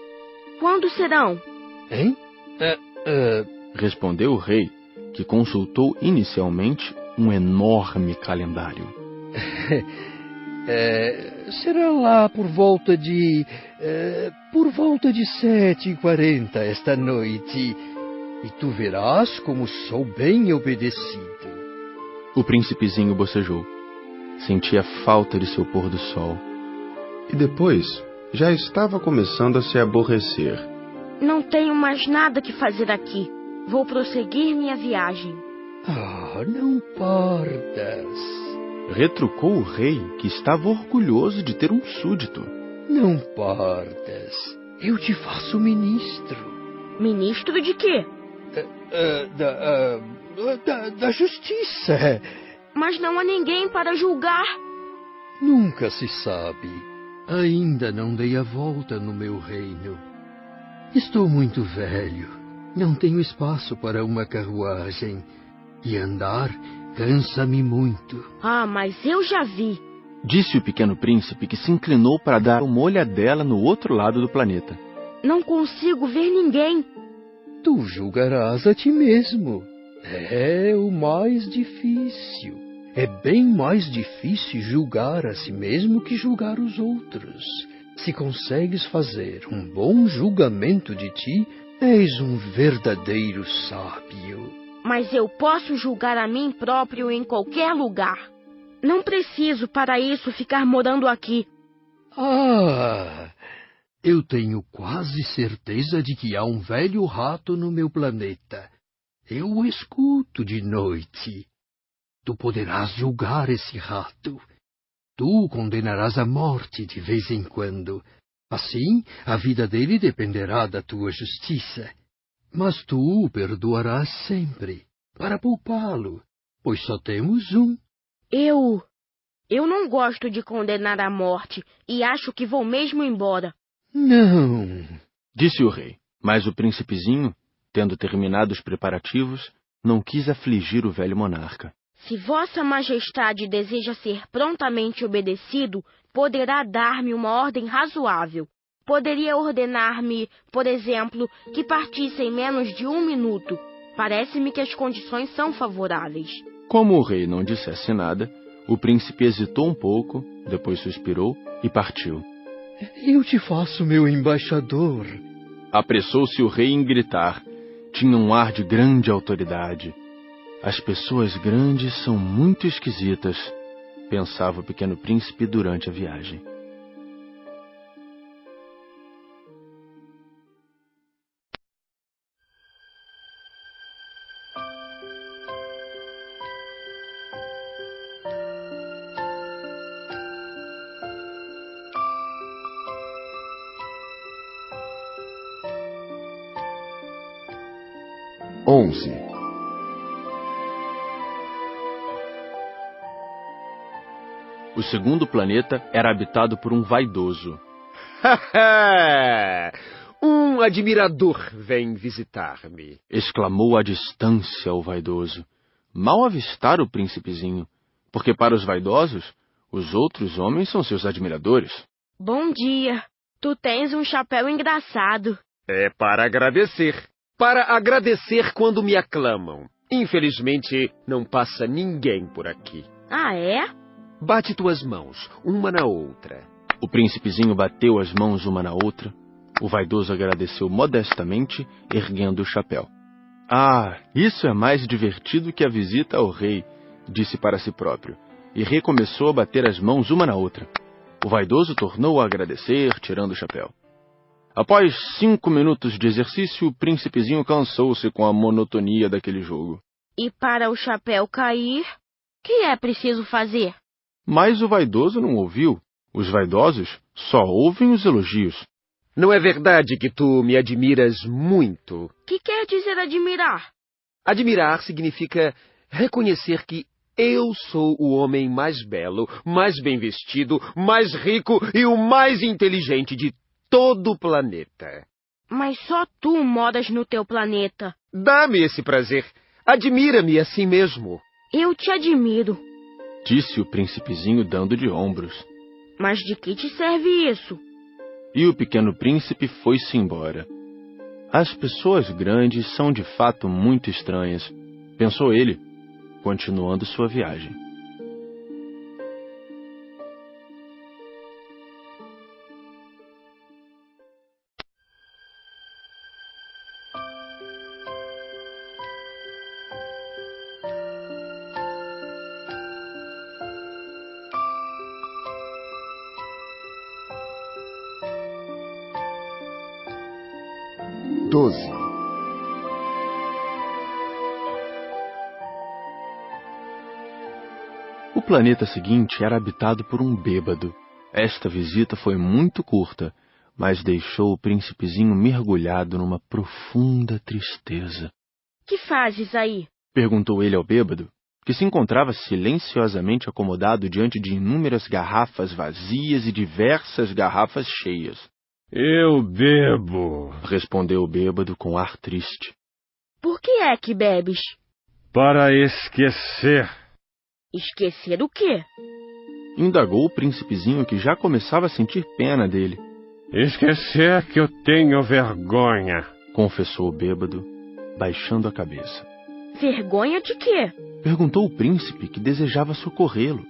Quando serão? Hein? Respondeu o rei, que consultou inicialmente um enorme calendário. Será lá por volta de 7h40 esta noite, e tu verás como sou bem obedecido. O príncipezinho bocejou. Sentia falta de seu pôr do sol. E depois, já estava começando a se aborrecer. Não tenho mais nada que fazer aqui. Vou prosseguir minha viagem. Não partas. Retrucou o rei, que estava orgulhoso de ter um súdito. Não partas. Eu te faço ministro. Ministro de quê? Da justiça. Mas não há ninguém para julgar. Nunca se sabe. Ainda não dei a volta no meu reino. Estou muito velho. Não tenho espaço para uma carruagem. E andar cansa-me muito. Mas eu já vi. Disse o Pequeno Príncipe, que se inclinou para dar uma olhadela no outro lado do planeta. Não consigo ver ninguém. Tu julgarás a ti mesmo. É o mais difícil. É bem mais difícil julgar a si mesmo que julgar os outros. Se consegues fazer um bom julgamento de ti, és um verdadeiro sábio. Mas eu posso julgar a mim próprio em qualquer lugar. Não preciso para isso ficar morando aqui. Eu tenho quase certeza de que há um velho rato no meu planeta. Eu o escuto de noite. Tu poderás julgar esse rato. Tu o condenarás à morte de vez em quando. Assim, a vida dele dependerá da tua justiça. Mas tu o perdoarás sempre, para poupá-lo, pois só temos um. Eu não gosto de condenar à morte e acho que vou mesmo embora. Não, disse o rei, mas o príncipezinho, tendo terminado os preparativos, não quis afligir o velho monarca. Se Vossa Majestade deseja ser prontamente obedecido, poderá dar-me uma ordem razoável. Poderia ordenar-me, por exemplo, que partisse em menos de 1 minuto. Parece-me que as condições são favoráveis. Como o rei não dissesse nada, o príncipe hesitou um pouco, depois suspirou e partiu. Eu te faço meu embaixador. Apressou-se o rei em gritar. Tinha um ar de grande autoridade. As pessoas grandes são muito esquisitas, pensava o Pequeno Príncipe durante a viagem. 11. O segundo planeta era habitado por um vaidoso. Um admirador vem visitar-me, exclamou à distância o vaidoso. Mal avistar o príncipezinho, porque para os vaidosos, os outros homens são seus admiradores. Bom dia. Tu tens um chapéu engraçado. É para agradecer. Para agradecer quando me aclamam. Infelizmente, não passa ninguém por aqui. Ah, é? Bate tuas mãos, uma na outra. O príncipezinho bateu as mãos uma na outra. O vaidoso agradeceu modestamente, erguendo o chapéu. Ah, isso é mais divertido que a visita ao rei, disse para si próprio, e recomeçou a bater as mãos uma na outra. O vaidoso tornou a agradecer, tirando o chapéu. Após 5 minutos de exercício, o príncipezinho cansou-se com a monotonia daquele jogo. E para o chapéu cair, o que é preciso fazer? Mas o vaidoso não ouviu. Os vaidosos só ouvem os elogios. Não é verdade que tu me admiras muito? O que quer dizer admirar? Admirar significa reconhecer que eu sou o homem mais belo, mais bem vestido, mais rico e o mais inteligente de todo o planeta. Mas só tu moras no teu planeta. Dá-me esse prazer. Admira-me assim mesmo. Eu te admiro, disse o príncipezinho dando de ombros. Mas de que te serve isso? E o pequeno príncipe foi-se embora. As pessoas grandes são de fato muito estranhas, pensou ele, continuando sua viagem. O planeta seguinte era habitado por um bêbado. Esta visita foi muito curta, mas deixou o príncipezinho mergulhado numa profunda tristeza. Que fazes aí? Perguntou ele ao bêbado, que se encontrava silenciosamente acomodado diante de inúmeras garrafas vazias e diversas garrafas cheias. Eu bebo, respondeu o bêbado com ar triste. Por que é que bebes? Para esquecer. Esquecer o quê? Indagou o príncipezinho, que já começava a sentir pena dele. Esquecer que eu tenho vergonha, confessou o bêbado, baixando a cabeça. Vergonha de quê? Perguntou o príncipe, que desejava socorrê-lo.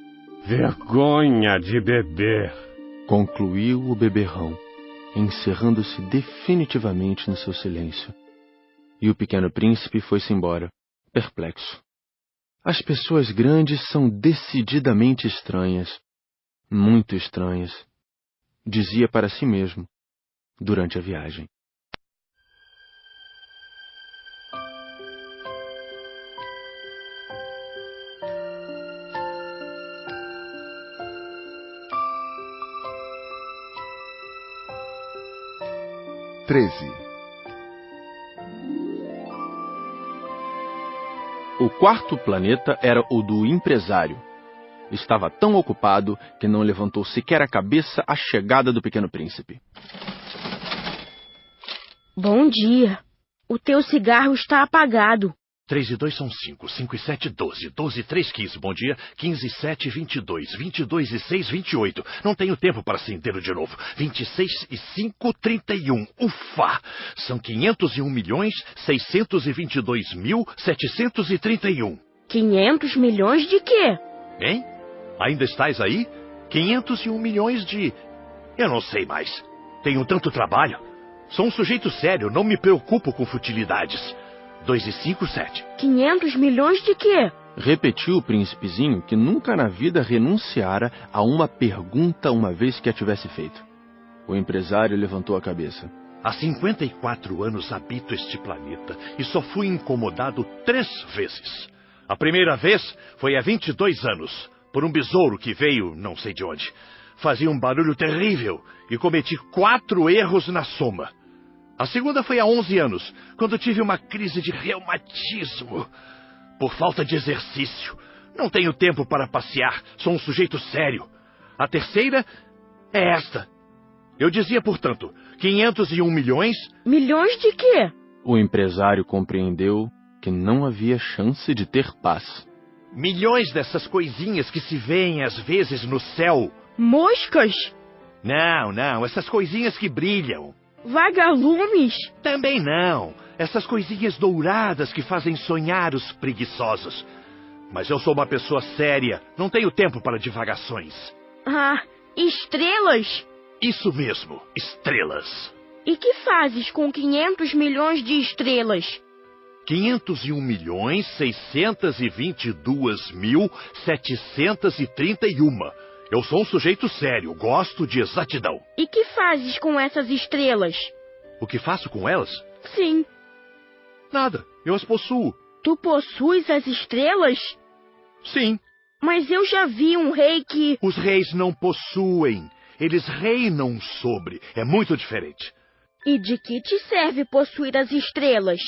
Vergonha de beber, concluiu o beberrão, encerrando-se definitivamente no seu silêncio. E o pequeno príncipe foi-se embora, perplexo. As pessoas grandes são decididamente estranhas, muito estranhas, dizia para si mesmo, durante a viagem. O quarto planeta era o do empresário. Estava tão ocupado que não levantou sequer a cabeça à chegada do pequeno príncipe. Bom dia. O teu cigarro está apagado. 3 e 2 são 5, 5 e 7, 12, 12 e 3, 15, bom dia, 15 e 7, 22, 22 e 6, 28, não tenho tempo para acendê-lo de novo, 26 e 5, 31, ufa, são 501.622.731. 500 milhões de quê? Hein? Ainda estás aí? 501 milhões de... eu não sei mais, tenho tanto trabalho, sou um sujeito sério, não me preocupo com futilidades. 2 e 5, 7. 500 milhões de quê? Repetiu o príncipezinho, que nunca na vida renunciara a uma pergunta uma vez que a tivesse feito. O empresário levantou a cabeça. Há 54 anos habito este planeta e só fui incomodado 3 vezes. A primeira vez foi há 22 anos, por um besouro que veio não sei de onde. Fazia um barulho terrível e cometi 4 erros na soma. A segunda foi há 11 anos, quando tive uma crise de reumatismo. Por falta de exercício. Não tenho tempo para passear. Sou um sujeito sério. A terceira é esta. Eu dizia, portanto, 501 milhões... Milhões de quê? O empresário compreendeu que não havia chance de ter paz. Milhões dessas coisinhas que se veem às vezes no céu. Moscas? Não, essas coisinhas que brilham. Vagalumes? Também não. Essas coisinhas douradas que fazem sonhar os preguiçosos. Mas eu sou uma pessoa séria. Não tenho tempo para divagações. Ah, estrelas? Isso mesmo, estrelas. E que fazes com 500 milhões de estrelas? 501.622.731. Eu sou um sujeito sério, gosto de exatidão. E que fazes com essas estrelas? O que faço com elas? Sim. Nada, eu as possuo. Tu possuis as estrelas? Sim. Mas eu já vi um rei que... Os reis não possuem, eles reinam sobre. É muito diferente. E de que te serve possuir as estrelas?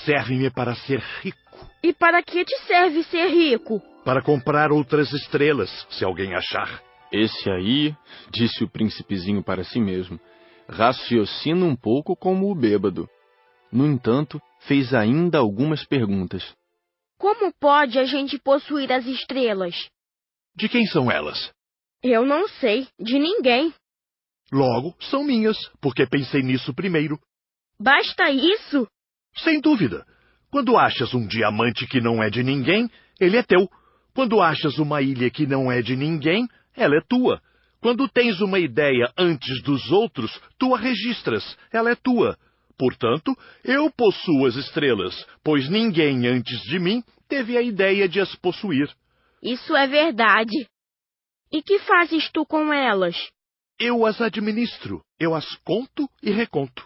Serve-me para ser rico. E para que te serve ser rico? Para comprar outras estrelas, se alguém achar. Esse aí, disse o príncipezinho para si mesmo, raciocina um pouco como o bêbado. No entanto, fez ainda algumas perguntas. Como pode a gente possuir as estrelas? De quem são elas? Eu não sei, de ninguém. Logo, são minhas, porque pensei nisso primeiro. Basta isso? Sem dúvida. Quando achas um diamante que não é de ninguém, ele é teu. Quando achas uma ilha que não é de ninguém, ela é tua. Quando tens uma ideia antes dos outros, tu a registras, ela é tua. Portanto, eu possuo as estrelas, pois ninguém antes de mim teve a ideia de as possuir. Isso é verdade. E que fazes tu com elas? Eu as administro, eu as conto e reconto.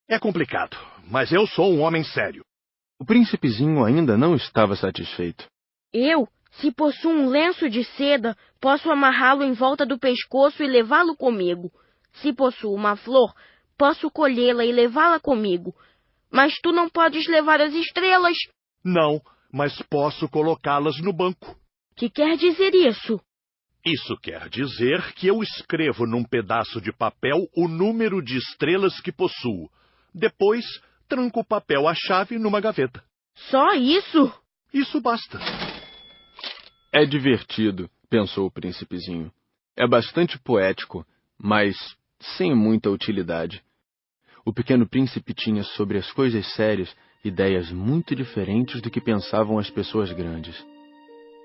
É complicado, mas eu sou um homem sério. O príncipezinho ainda não estava satisfeito. Eu, se possuo um lenço de seda, posso amarrá-lo em volta do pescoço e levá-lo comigo. Se possuo uma flor, posso colhê-la e levá-la comigo. Mas tu não podes levar as estrelas. Não, mas posso colocá-las no banco. Que quer dizer isso? Isso quer dizer que eu escrevo num pedaço de papel o número de estrelas que possuo. Depois, tranco o papel à chave numa gaveta. Só isso? Isso basta. É divertido, pensou o príncipezinho. É bastante poético, mas sem muita utilidade. O pequeno príncipe tinha sobre as coisas sérias ideias muito diferentes do que pensavam as pessoas grandes.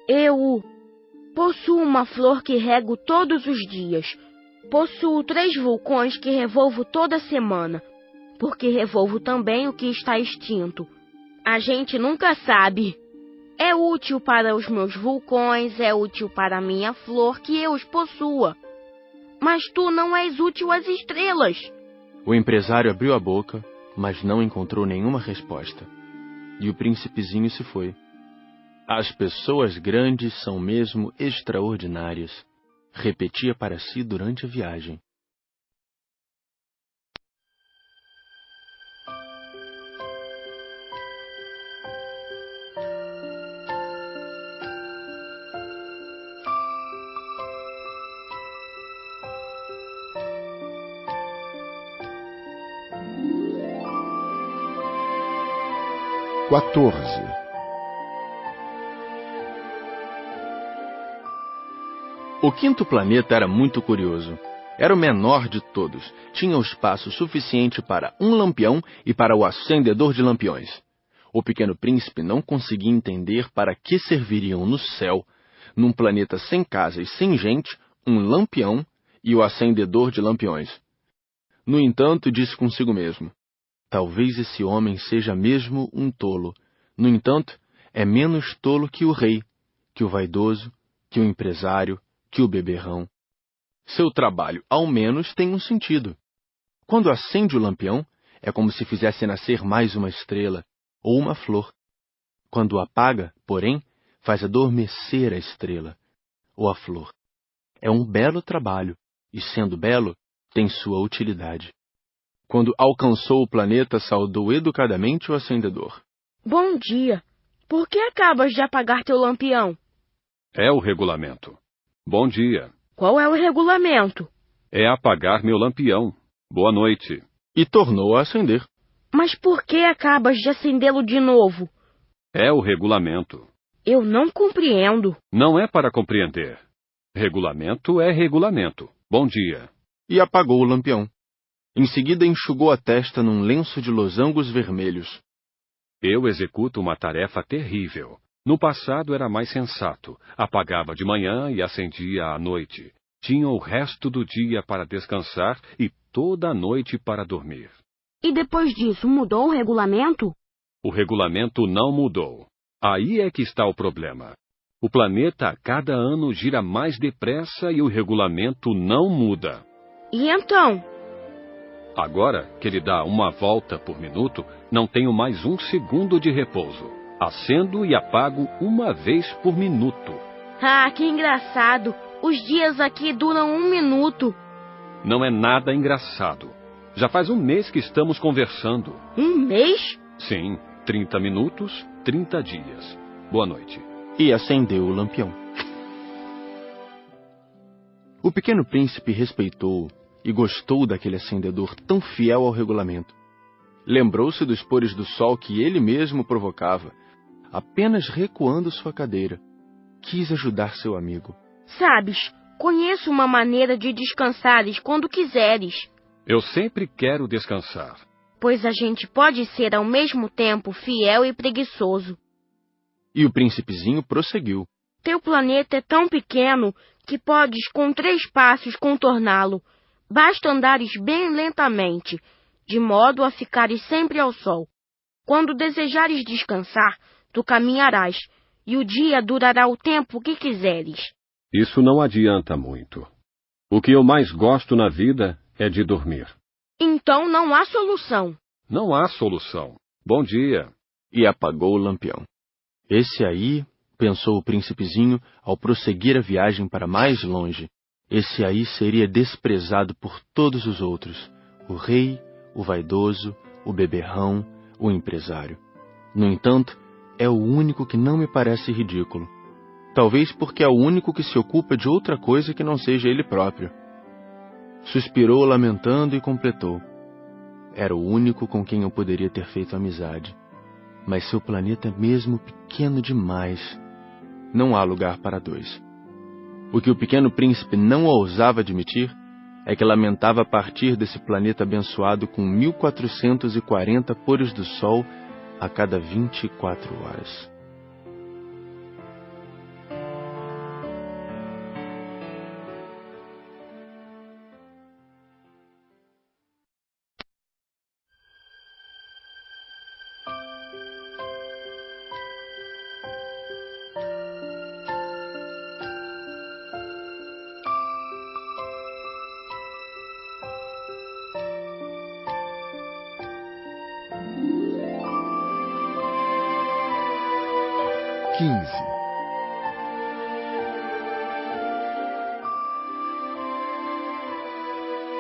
Eu possuo uma flor que rego todos os dias. Possuo 3 vulcões que revolvo toda semana, porque revolvo também o que está extinto. A gente nunca sabe. É útil para os meus vulcões, é útil para a minha flor que eu os possua. Mas tu não és útil às estrelas. O empresário abriu a boca, mas não encontrou nenhuma resposta. E o príncipezinho se foi. As pessoas grandes são mesmo extraordinárias, repetia para si durante a viagem. O quinto planeta era muito curioso. Era o menor de todos. Tinha o espaço suficiente para um lampião e para o acendedor de lampiões. O pequeno príncipe não conseguia entender para que serviriam no céu, num planeta sem casa e sem gente, um lampião e o acendedor de lampiões. No entanto, disse consigo mesmo, talvez esse homem seja mesmo um tolo. No entanto, é menos tolo que o rei, que o vaidoso, que o empresário, que o beberrão. Seu trabalho, ao menos, tem um sentido. Quando acende o lampião, é como se fizesse nascer mais uma estrela ou uma flor. Quando o apaga, porém, faz adormecer a estrela ou a flor. É um belo trabalho, e sendo belo, tem sua utilidade. Quando alcançou o planeta, saudou educadamente o acendedor. Bom dia. Por que acabas de apagar teu lampião? É o regulamento. Bom dia. Qual é o regulamento? É apagar meu lampião. Boa noite. E tornou a acender. Mas por que acabas de acendê-lo de novo? É o regulamento. Eu não compreendo. Não é para compreender. Regulamento é regulamento. Bom dia. E apagou o lampião. Em seguida, enxugou a testa num lenço de losangos vermelhos. Eu executo uma tarefa terrível. No passado era mais sensato. Apagava de manhã e acendia à noite. Tinha o resto do dia para descansar e toda a noite para dormir. E depois disso, mudou o regulamento? O regulamento não mudou. Aí é que está o problema. O planeta a cada ano gira mais depressa e o regulamento não muda. E então? Agora, que ele dá uma volta por minuto, não tenho mais um segundo de repouso. Acendo e apago uma vez por minuto. Ah, que engraçado. Os dias aqui duram 1 minuto. Não é nada engraçado. Já faz 1 mês que estamos conversando. 1 mês? Sim, 30 minutos, 30 dias. Boa noite. E acendeu o lampião. O pequeno príncipe respeitou e gostou daquele acendedor tão fiel ao regulamento. Lembrou-se dos pores do sol que ele mesmo provocava, apenas recuando sua cadeira. Quis ajudar seu amigo. Sabes, conheço uma maneira de descansares quando quiseres. Eu sempre quero descansar. Pois a gente pode ser ao mesmo tempo fiel e preguiçoso. E o príncipezinho prosseguiu. Teu planeta é tão pequeno que podes com 3 passos contorná-lo. Basta andares bem lentamente, de modo a ficares sempre ao sol. Quando desejares descansar, tu caminharás, e o dia durará o tempo que quiseres. Isso não adianta muito. O que eu mais gosto na vida é de dormir. Então não há solução. Não há solução. Bom dia. E apagou o lampião. Esse aí, pensou o príncipezinho ao prosseguir a viagem para mais longe, esse aí seria desprezado por todos os outros, o rei, o vaidoso, o beberrão, o empresário. No entanto, é o único que não me parece ridículo. Talvez porque é o único que se ocupa de outra coisa que não seja ele próprio. Suspirou lamentando e completou. Era o único com quem eu poderia ter feito amizade. Mas seu planeta é mesmo pequeno demais. Não há lugar para 2. O que o pequeno príncipe não ousava admitir é que lamentava partir desse planeta abençoado com 1440 pores do sol a cada 24 horas.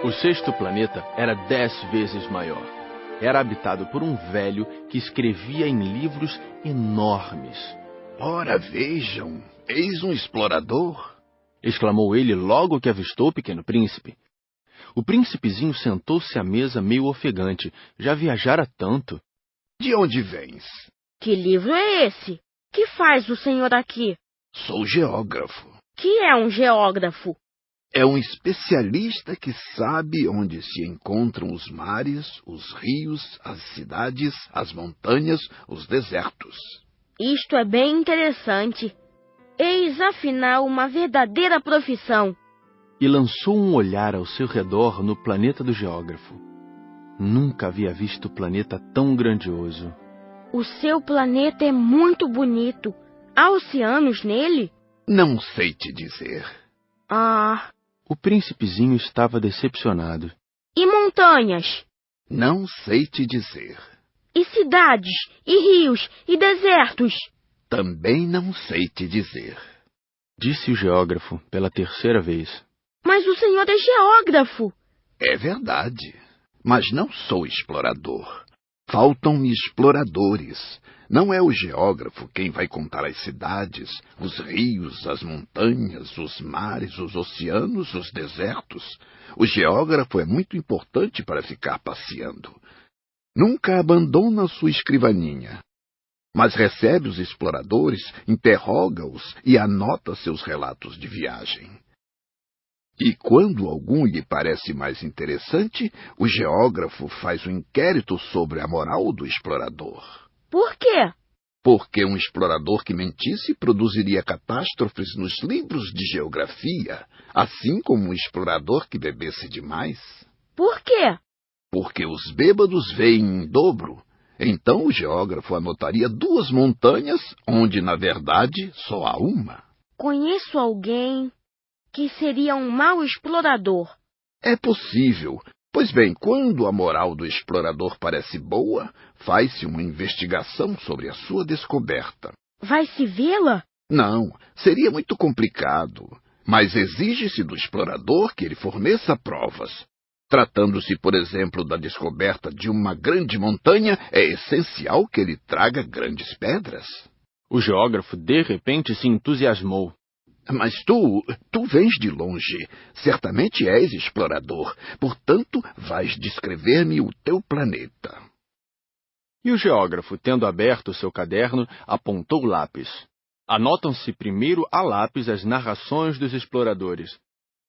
O 6º planeta era 10 vezes maior. Era habitado por um velho que escrevia em livros enormes. Ora, vejam, eis um explorador! Exclamou ele logo que avistou o pequeno príncipe. O príncipezinho sentou-se à mesa meio ofegante. Já viajara tanto. De onde vens? Que livro é esse? Que faz o senhor aqui? Sou geógrafo. Que é um geógrafo? É um especialista que sabe onde se encontram os mares, os rios, as cidades, as montanhas, os desertos. Isto é bem interessante. Eis, afinal, uma verdadeira profissão. E lançou um olhar ao seu redor no planeta do geógrafo. Nunca havia visto planeta tão grandioso. O seu planeta é muito bonito. Há oceanos nele? Não sei te dizer. Ah... O príncipezinho estava decepcionado. E montanhas? Não sei te dizer. E cidades? E rios? E desertos? Também não sei te dizer. Disse o geógrafo pela 3ª vez. Mas o senhor é geógrafo. É verdade. Mas não sou explorador. Faltam-me exploradores. Não é o geógrafo quem vai contar as cidades, os rios, as montanhas, os mares, os oceanos, os desertos. O geógrafo é muito importante para ficar passeando. Nunca abandona sua escrivaninha, mas recebe os exploradores, interroga-os e anota seus relatos de viagem. E quando algum lhe parece mais interessante, o geógrafo faz um inquérito sobre a moral do explorador. Por quê? Porque um explorador que mentisse produziria catástrofes nos livros de geografia, assim como um explorador que bebesse demais. Por quê? Porque os bêbados veem em dobro. Então o geógrafo anotaria 2 montanhas, onde, na verdade, só há uma. Conheço alguém que seria um mau explorador. É possível. Pois bem, quando a moral do explorador parece boa, faz-se uma investigação sobre a sua descoberta. Vai-se vê-la? Não, seria muito complicado. Mas exige-se do explorador que ele forneça provas. Tratando-se, por exemplo, da descoberta de uma grande montanha, é essencial que ele traga grandes pedras. O geógrafo, de repente, se entusiasmou. Mas tu vens de longe. Certamente és explorador. Portanto, vais descrever-me o teu planeta. E o geógrafo, tendo aberto seu caderno, apontou o lápis. Anotam-se primeiro a lápis as narrações dos exploradores.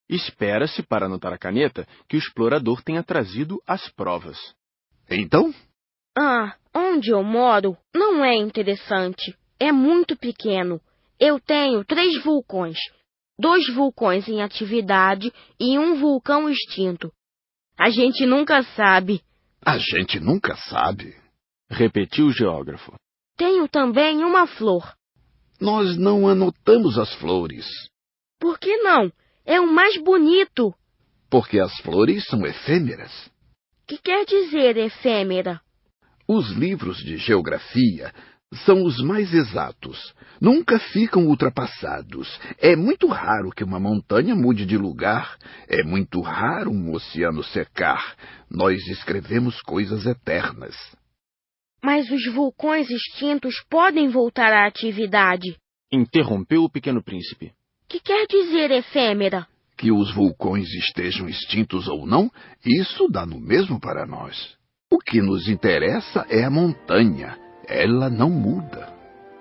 Espera-se, para anotar a caneta, que o explorador tenha trazido as provas. Então? Onde eu moro não é interessante. É muito pequeno. Eu tenho 3 vulcões. 2 vulcões em atividade e 1 vulcão extinto. A gente nunca sabe. A gente nunca sabe? Repetiu o geógrafo. Tenho também uma flor. Nós não anotamos as flores. Por que não? É o mais bonito. Porque as flores são efêmeras. Que quer dizer efêmera? Os livros de geografia são os mais exatos. Nunca ficam ultrapassados. É muito raro que uma montanha mude de lugar. É muito raro um oceano secar. Nós escrevemos coisas eternas. Mas os vulcões extintos podem voltar à atividade. Interrompeu o Pequeno Príncipe. Que quer dizer efêmera? Que os vulcões estejam extintos ou não, isso dá no mesmo para nós. O que nos interessa é a montanha. Ela não muda.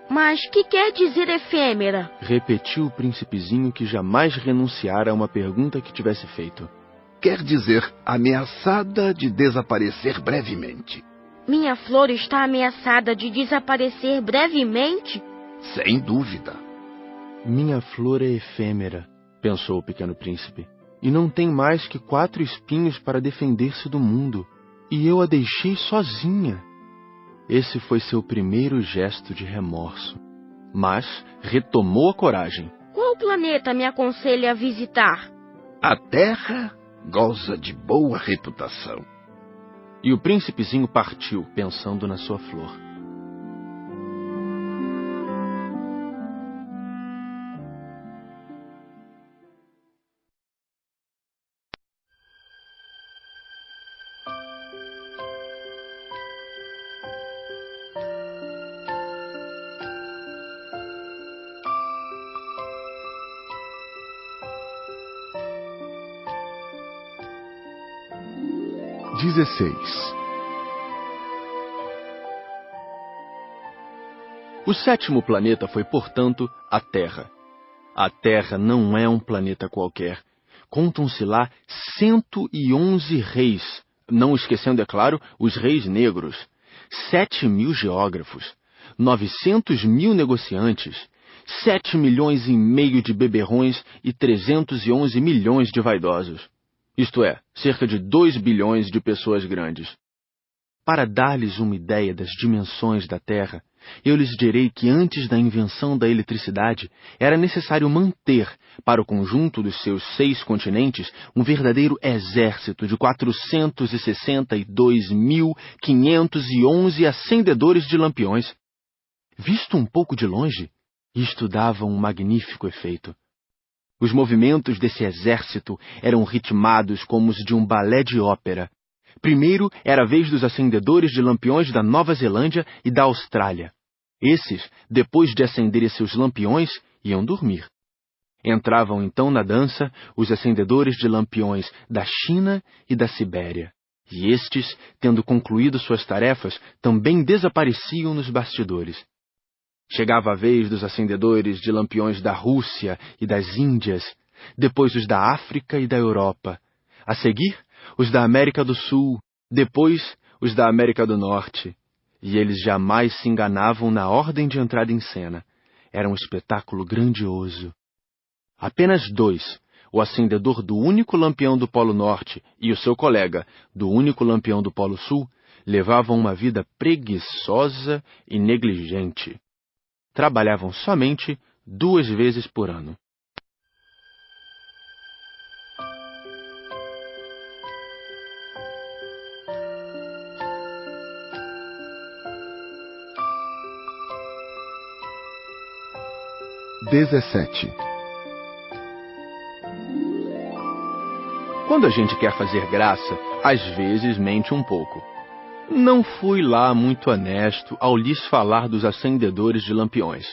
Mas que quer dizer efêmera? Repetiu o príncipezinho, que jamais renunciara a uma pergunta que tivesse feito. Quer dizer ameaçada de desaparecer brevemente. Minha flor está ameaçada de desaparecer brevemente? Sem dúvida. Minha flor é efêmera, pensou o Pequeno Príncipe, e não tem mais que 4 espinhos para defender-se do mundo, e eu a deixei sozinha. Esse foi seu primeiro gesto de remorso, mas retomou a coragem. Qual planeta me aconselha a visitar? A Terra goza de boa reputação. E o príncipezinho partiu, pensando na sua flor. O 7º planeta foi, portanto, a Terra. A Terra não é um planeta qualquer. Contam-se lá 111 reis, não esquecendo, é claro, os reis negros, 7.000 geógrafos, 900.000 negociantes, 7,5 milhões de beberrões e 311 milhões de vaidosos. Isto é, cerca de 2 bilhões de pessoas grandes. Para dar-lhes uma ideia das dimensões da Terra, eu lhes direi que antes da invenção da eletricidade, era necessário manter, para o conjunto dos seus 6 continentes, um verdadeiro exército de 462.511 acendedores de lampiões. Visto um pouco de longe, isto dava um magnífico efeito. Os movimentos desse exército eram ritmados como os de um balé de ópera. Primeiro era a vez dos acendedores de lampiões da Nova Zelândia e da Austrália. Esses, depois de acenderem seus lampiões, iam dormir. Entravam então na dança os acendedores de lampiões da China e da Sibéria. E estes, tendo concluído suas tarefas, também desapareciam nos bastidores. Chegava a vez dos acendedores de lampiões da Rússia e das Índias, depois os da África e da Europa. A seguir, os da América do Sul, depois os da América do Norte. E eles jamais se enganavam na ordem de entrada em cena. Era um espetáculo grandioso. Apenas dois, o acendedor do único lampião do Polo Norte e o seu colega, do único lampião do Polo Sul, levavam uma vida preguiçosa e negligente. Trabalhavam somente 2 vezes por ano. Quando a gente quer fazer graça, às vezes mente um pouco. Não fui lá muito honesto ao lhes falar dos acendedores de lampiões.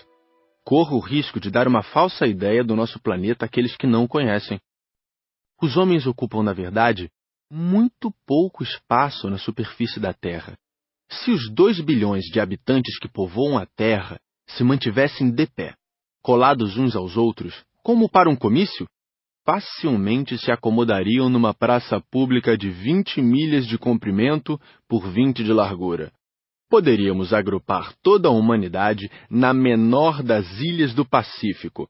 Corro o risco de dar uma falsa ideia do nosso planeta àqueles que não o conhecem. Os homens ocupam, na verdade, muito pouco espaço na superfície da Terra. Se os 2 bilhões de habitantes que povoam a Terra se mantivessem de pé, colados uns aos outros, como para um comício, facilmente se acomodariam numa praça pública de 20 milhas de comprimento por 20 de largura. Poderíamos agrupar toda a humanidade na menor das ilhas do Pacífico.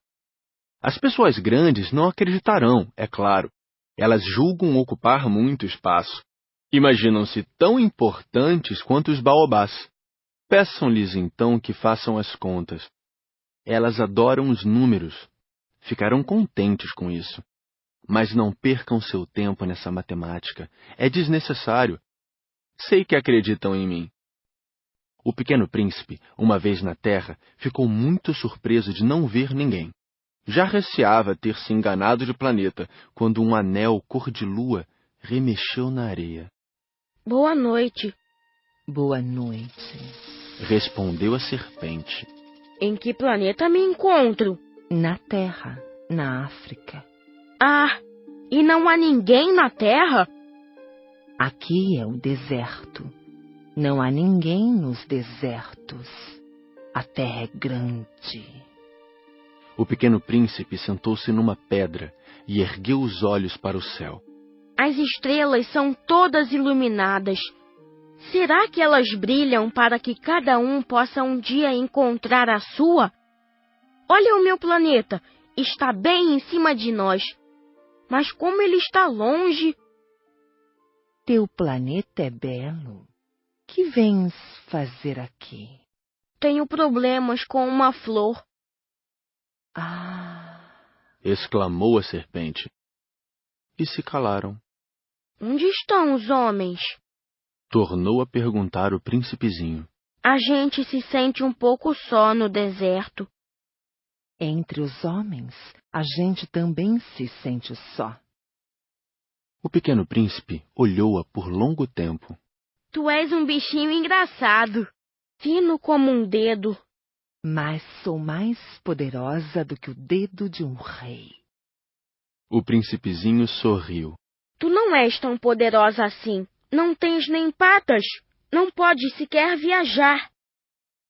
As pessoas grandes não acreditarão, é claro. Elas julgam ocupar muito espaço. Imaginam-se tão importantes quanto os baobás. Peçam-lhes então que façam as contas. Elas adoram os números. Ficarão contentes com isso. Mas não percam seu tempo nessa matemática. É desnecessário. Sei que acreditam em mim. O pequeno príncipe, uma vez na Terra, ficou muito surpreso de não ver ninguém. Já receava ter se enganado de planeta, quando um anel cor de lua remexeu na areia. Boa noite. Boa noite. Respondeu a serpente. Em que planeta me encontro? Na Terra, na África. Ah, e não há ninguém na Terra? Aqui é o deserto. Não há ninguém nos desertos. A Terra é grande. O pequeno príncipe sentou-se numa pedra e ergueu os olhos para o céu. As estrelas são todas iluminadas. Será que elas brilham para que cada um possa um dia encontrar a sua? Olha o meu planeta, está bem em cima de nós. Mas como ele está longe... Teu planeta é belo. Que vens fazer aqui? Tenho problemas com uma flor. Ah! Exclamou a serpente. E se calaram. Onde estão os homens? Tornou a perguntar o príncipezinho. A gente se sente um pouco só no deserto. Entre os homens, a gente também se sente só. O pequeno príncipe olhou-a por longo tempo. Tu és um bichinho engraçado, fino como um dedo. Mas sou mais poderosa do que o dedo de um rei. O príncipezinho sorriu. Tu não és tão poderosa assim. Não tens nem patas. Não podes sequer viajar.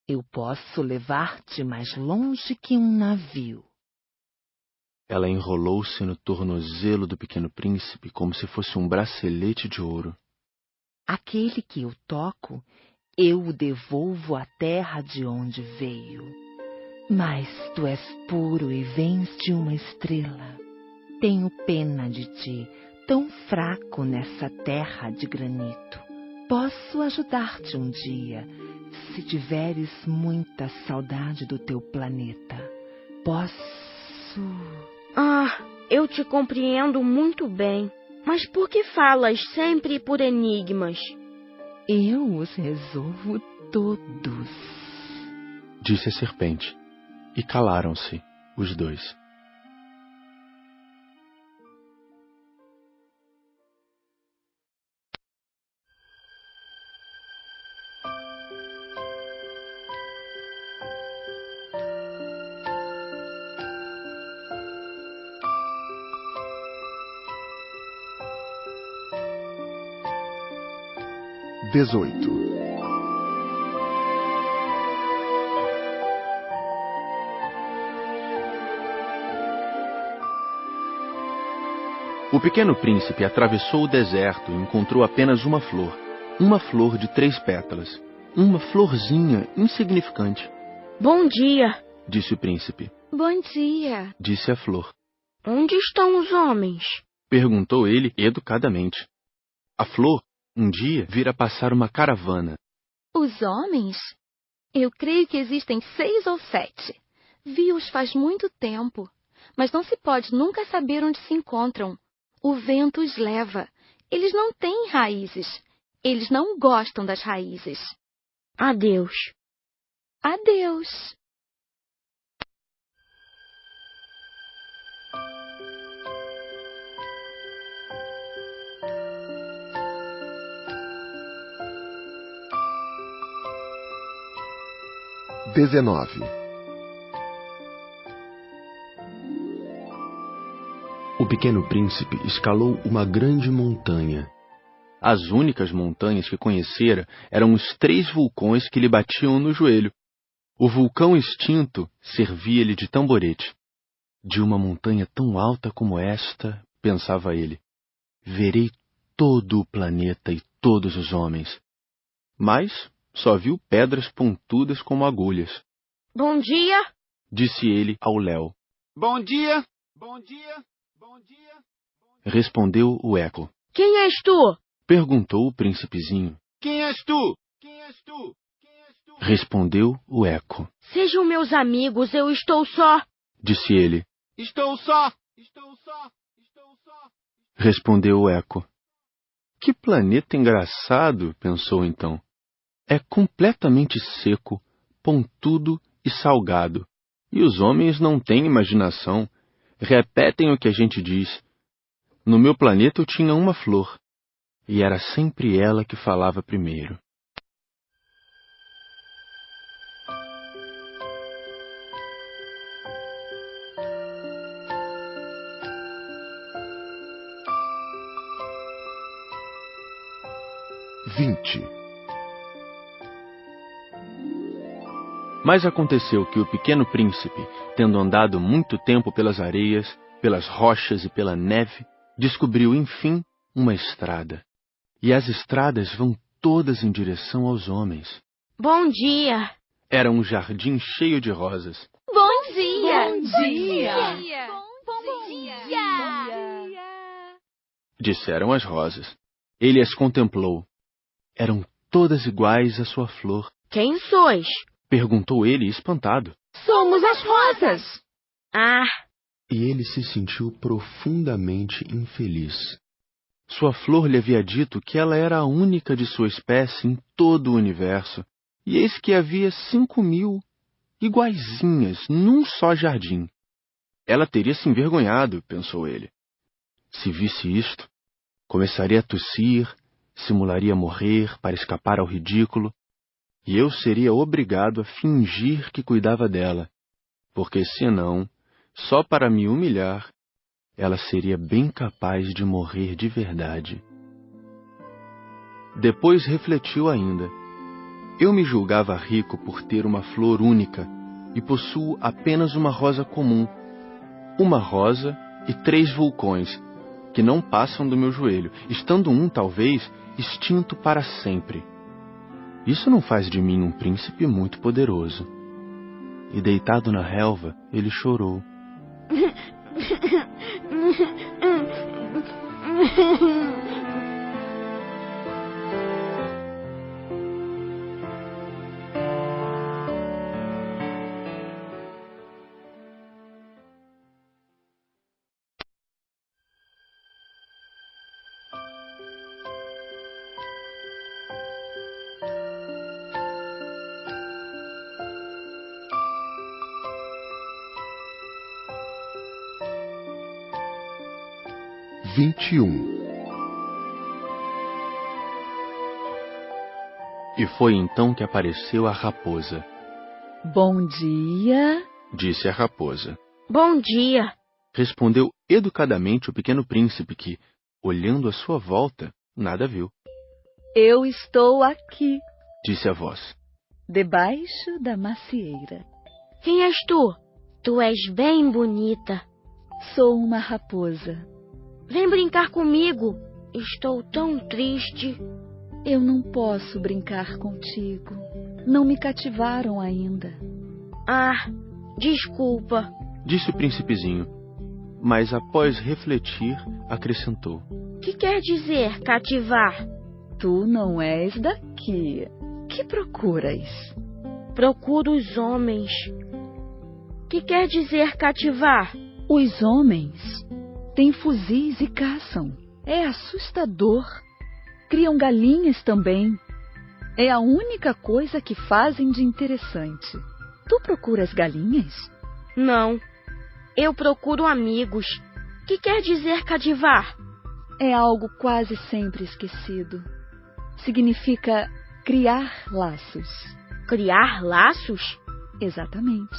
Eu posso levar-te mais longe que um navio. Ela enrolou-se no tornozelo do pequeno príncipe como se fosse um bracelete de ouro. Aquele que eu toco, eu o devolvo à terra de onde veio. Mas tu és puro e vens de uma estrela. Tenho pena de ti, tão fraco nessa terra de granito. Posso ajudar-te um dia, se tiveres muita saudade do teu planeta. Posso... Ah, eu te compreendo muito bem. Mas por que falas sempre por enigmas? Eu os resolvo todos. Disse a serpente, e calaram-se os dois. 18. O pequeno príncipe atravessou o deserto e encontrou apenas uma flor de 3 pétalas, uma florzinha insignificante. Bom dia, disse o príncipe. Bom dia, disse a flor. Onde estão os homens? Perguntou ele educadamente. A flor, um dia, vira passar uma caravana. Os homens? Eu creio que existem 6 ou 7. Vi-os faz muito tempo, mas não se pode nunca saber onde se encontram. O vento os leva. Eles não têm raízes. Eles não gostam das raízes. Adeus. Adeus. O pequeno príncipe escalou uma grande montanha. As únicas montanhas que conhecera eram os 3 vulcões que lhe batiam no joelho. O vulcão extinto servia-lhe de tamborete. De uma montanha tão alta como esta, pensava ele, verei todo o planeta e todos os homens. Mas só viu pedras pontudas como agulhas. Bom dia, disse ele ao Léo. Bom dia, bom dia, bom dia. Respondeu o eco. Quem és tu? Perguntou o príncipezinho. Quem és tu? Quem és tu? Quem és tu? Respondeu o eco. Sejam meus amigos, eu estou só. Disse ele. Estou só, estou só, estou só. Respondeu o eco. Que planeta engraçado, pensou então. É completamente seco, pontudo e salgado. E os homens não têm imaginação. Repetem o que a gente diz. No meu planeta eu tinha uma flor. E era sempre ela que falava primeiro. Mas aconteceu que o pequeno príncipe, tendo andado muito tempo pelas areias, pelas rochas e pela neve, descobriu, enfim, uma estrada. E as estradas vão todas em direção aos homens. Bom dia. Era um jardim cheio de rosas. Bom dia. Bom dia. Bom dia. Disseram as rosas. Ele as contemplou. Eram todas iguais à sua flor. Quem sois? Perguntou ele, espantado. Somos as rosas. Ah! E ele se sentiu profundamente infeliz. Sua flor lhe havia dito que ela era a única de sua espécie em todo o universo. E eis que havia 5.000 iguaizinhas num só jardim. Ela teria se envergonhado, pensou ele. Se visse isto, começaria a tossir, simularia morrer para escapar ao ridículo, e eu seria obrigado a fingir que cuidava dela, porque senão, só para me humilhar, ela seria bem capaz de morrer de verdade. Depois refletiu ainda. Eu me julgava rico por ter uma flor única e possuo apenas uma rosa comum. Uma rosa e 3 vulcões, que não passam do meu joelho, estando um, talvez, extinto para sempre. Isso não faz de mim um príncipe muito poderoso. E deitado na relva, ele chorou. E foi então que apareceu a raposa. Bom dia, disse a raposa. Bom dia, respondeu educadamente o pequeno príncipe que, olhando à sua volta, nada viu. Eu estou aqui, disse a voz. debaixo da macieira. Quem és tu? Tu és bem bonita. Sou uma raposa. Vem brincar comigo. Estou tão triste. Eu não posso brincar contigo. Não me cativaram ainda. Ah, desculpa, Disse o príncipezinho, mas após refletir, acrescentou. que quer dizer cativar? Tu não és daqui. Que procuras? Procuro os homens. Que quer dizer cativar? Os homens têm fuzis e caçam. É assustador. Criam galinhas também. É a única coisa que fazem de interessante. Tu procuras galinhas? Não. Eu procuro amigos. Que quer dizer cativar? É algo quase sempre esquecido. Significa criar laços. Criar laços? Exatamente.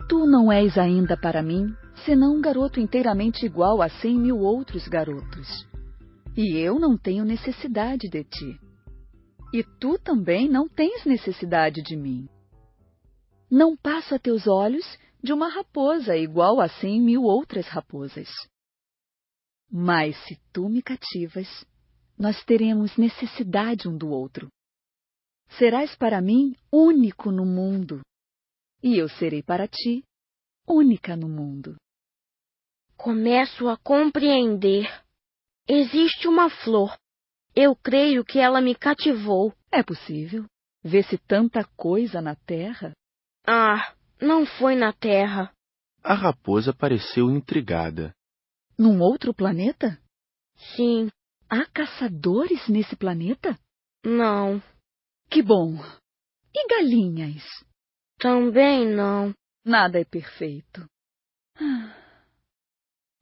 Tu não és ainda para mim, senão um garoto inteiramente igual a 100.000 outros garotos. E eu não tenho necessidade de ti. E tu também não tens necessidade de mim. Não passo a teus olhos de uma raposa igual a 100.000 outras raposas. Mas se tu me cativas, nós teremos necessidade um do outro. Serás para mim único no mundo, e eu serei para ti única no mundo. Começo a compreender. Existe uma flor. Eu creio que ela me cativou. É possível. Vê-se tanta coisa na terra. Ah, não foi na Terra. A raposa pareceu intrigada. Num outro planeta? Sim. Há caçadores nesse planeta? Não. Que bom. E galinhas? Também não. Nada é perfeito.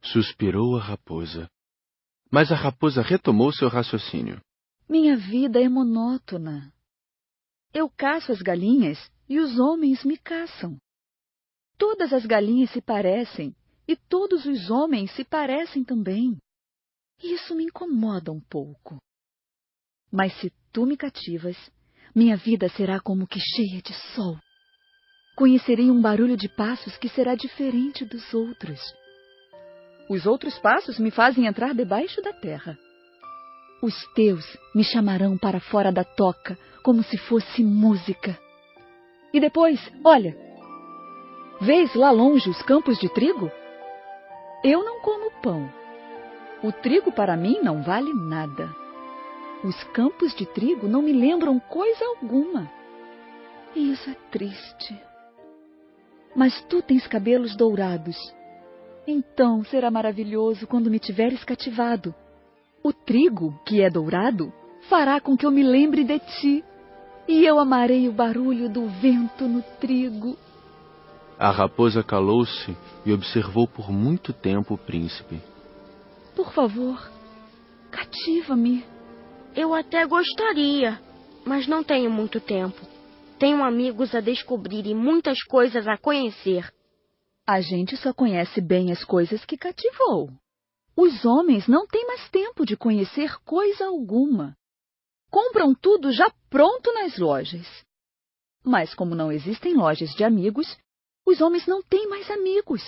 Suspirou a raposa. Mas a raposa retomou seu raciocínio. Minha vida é monótona. Eu caço as galinhas e os homens me caçam. Todas as galinhas se parecem e todos os homens se parecem também. Isso me incomoda um pouco. Mas se tu me cativas, minha vida será como que cheia de sol. Conhecerei um barulho de passos que será diferente dos outros. Os outros passos me fazem entrar debaixo da terra. Os teus me chamarão para fora da toca, como se fosse música. E depois, olha, vês lá longe os campos de trigo? Eu não como pão. O trigo para mim não vale nada. Os campos de trigo não me lembram coisa alguma. E isso é triste. Mas tu tens cabelos dourados. Então será maravilhoso quando me tiveres cativado. O trigo, que é dourado, fará com que eu me lembre de ti. E eu amarei o barulho do vento no trigo. A raposa calou-se e observou por muito tempo o príncipe. Por favor, cativa-me. Eu até gostaria, mas não tenho muito tempo. Tenho amigos a descobrir e muitas coisas a conhecer. A gente só conhece bem as coisas que cativou. Os homens não têm mais tempo de conhecer coisa alguma. Compram tudo já pronto nas lojas. Mas como não existem lojas de amigos, os homens não têm mais amigos.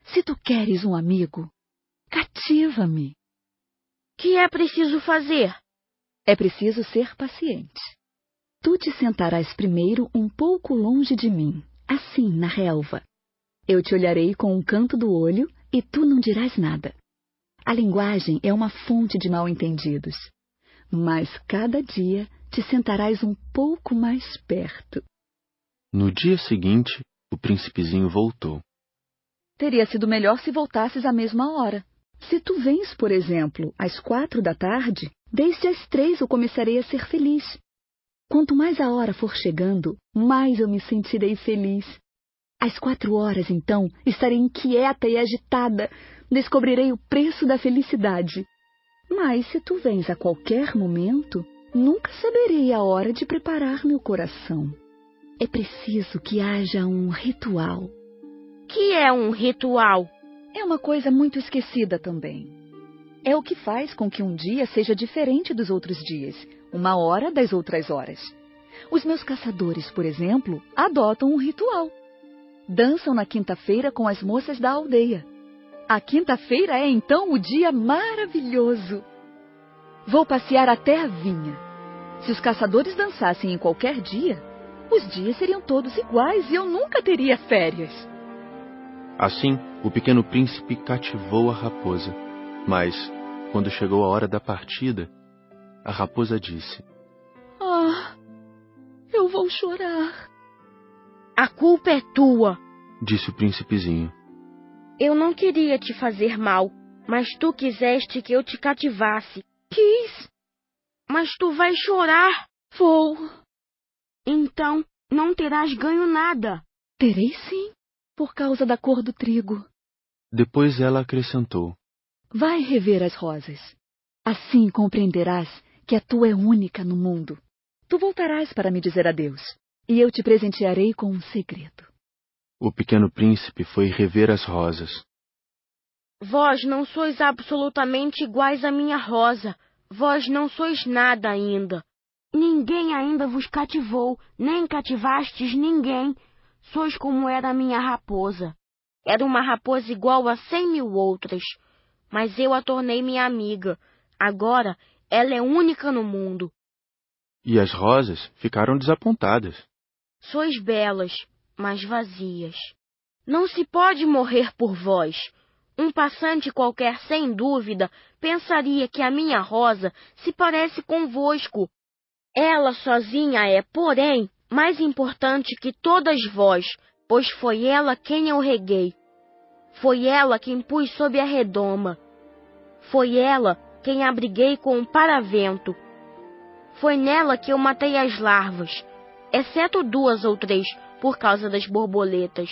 Se tu queres um amigo, cativa-me. Que é preciso fazer? É preciso ser paciente. Tu te sentarás primeiro um pouco longe de mim, assim, na relva. Eu te olharei com um canto do olho e tu não dirás nada. A linguagem é uma fonte de mal-entendidos. Mas cada dia te sentarás um pouco mais perto. No dia seguinte, o príncipezinho voltou. Teria sido melhor se voltasses à mesma hora. Se tu vens, por exemplo, às 4 da tarde, desde as 3 eu começarei a ser feliz. Quanto mais a hora for chegando, mais eu me sentirei feliz. Às 4 horas, então, estarei inquieta e agitada. Descobrirei o preço da felicidade. Mas se tu vens a qualquer momento, nunca saberei a hora de preparar meu coração. É preciso que haja um ritual. Que é um ritual? É uma coisa muito esquecida também. É o que faz com que um dia seja diferente dos outros dias, 1 hora das outras horas. Os meus caçadores, por exemplo, adotam um ritual. Dançam na quinta-feira com as moças da aldeia. A quinta-feira é então o dia maravilhoso. Vou passear até a vinha. Se os caçadores dançassem em qualquer dia, os dias seriam todos iguais e eu nunca teria férias. Assim, o pequeno príncipe cativou a raposa. Mas, quando chegou a hora da partida, a raposa disse: Ah, eu vou chorar. A culpa é tua, disse o príncipezinho. Eu não queria te fazer mal, mas tu quiseste que eu te cativasse. Quis. Mas tu vais chorar. Vou. Então, não terás ganho nada. Terei sim, por causa da cor do trigo. Depois ela acrescentou: Vai rever as rosas. Assim compreenderás que a tua é única no mundo. Tu voltarás para me dizer adeus, e eu te presentearei com um segredo. O pequeno príncipe foi rever as rosas. Vós não sois absolutamente iguais à minha rosa. Vós não sois nada ainda. Ninguém ainda vos cativou, nem cativastes ninguém. Sois como era a minha raposa. Era uma raposa igual a 100.000 outras, mas eu a tornei minha amiga. Agora ela é única no mundo. E as rosas ficaram desapontadas. Sois belas, mas vazias. Não se pode morrer por vós. Um passante qualquer, sem dúvida, pensaria que a minha rosa se parece convosco. Ela sozinha é, porém, mais importante que todas vós, pois foi ela quem eu reguei. Foi ela quem pus sob a redoma. Foi ela quem abriguei com o paravento. Foi nela que eu matei as larvas, exceto 2 ou 3, por causa das borboletas.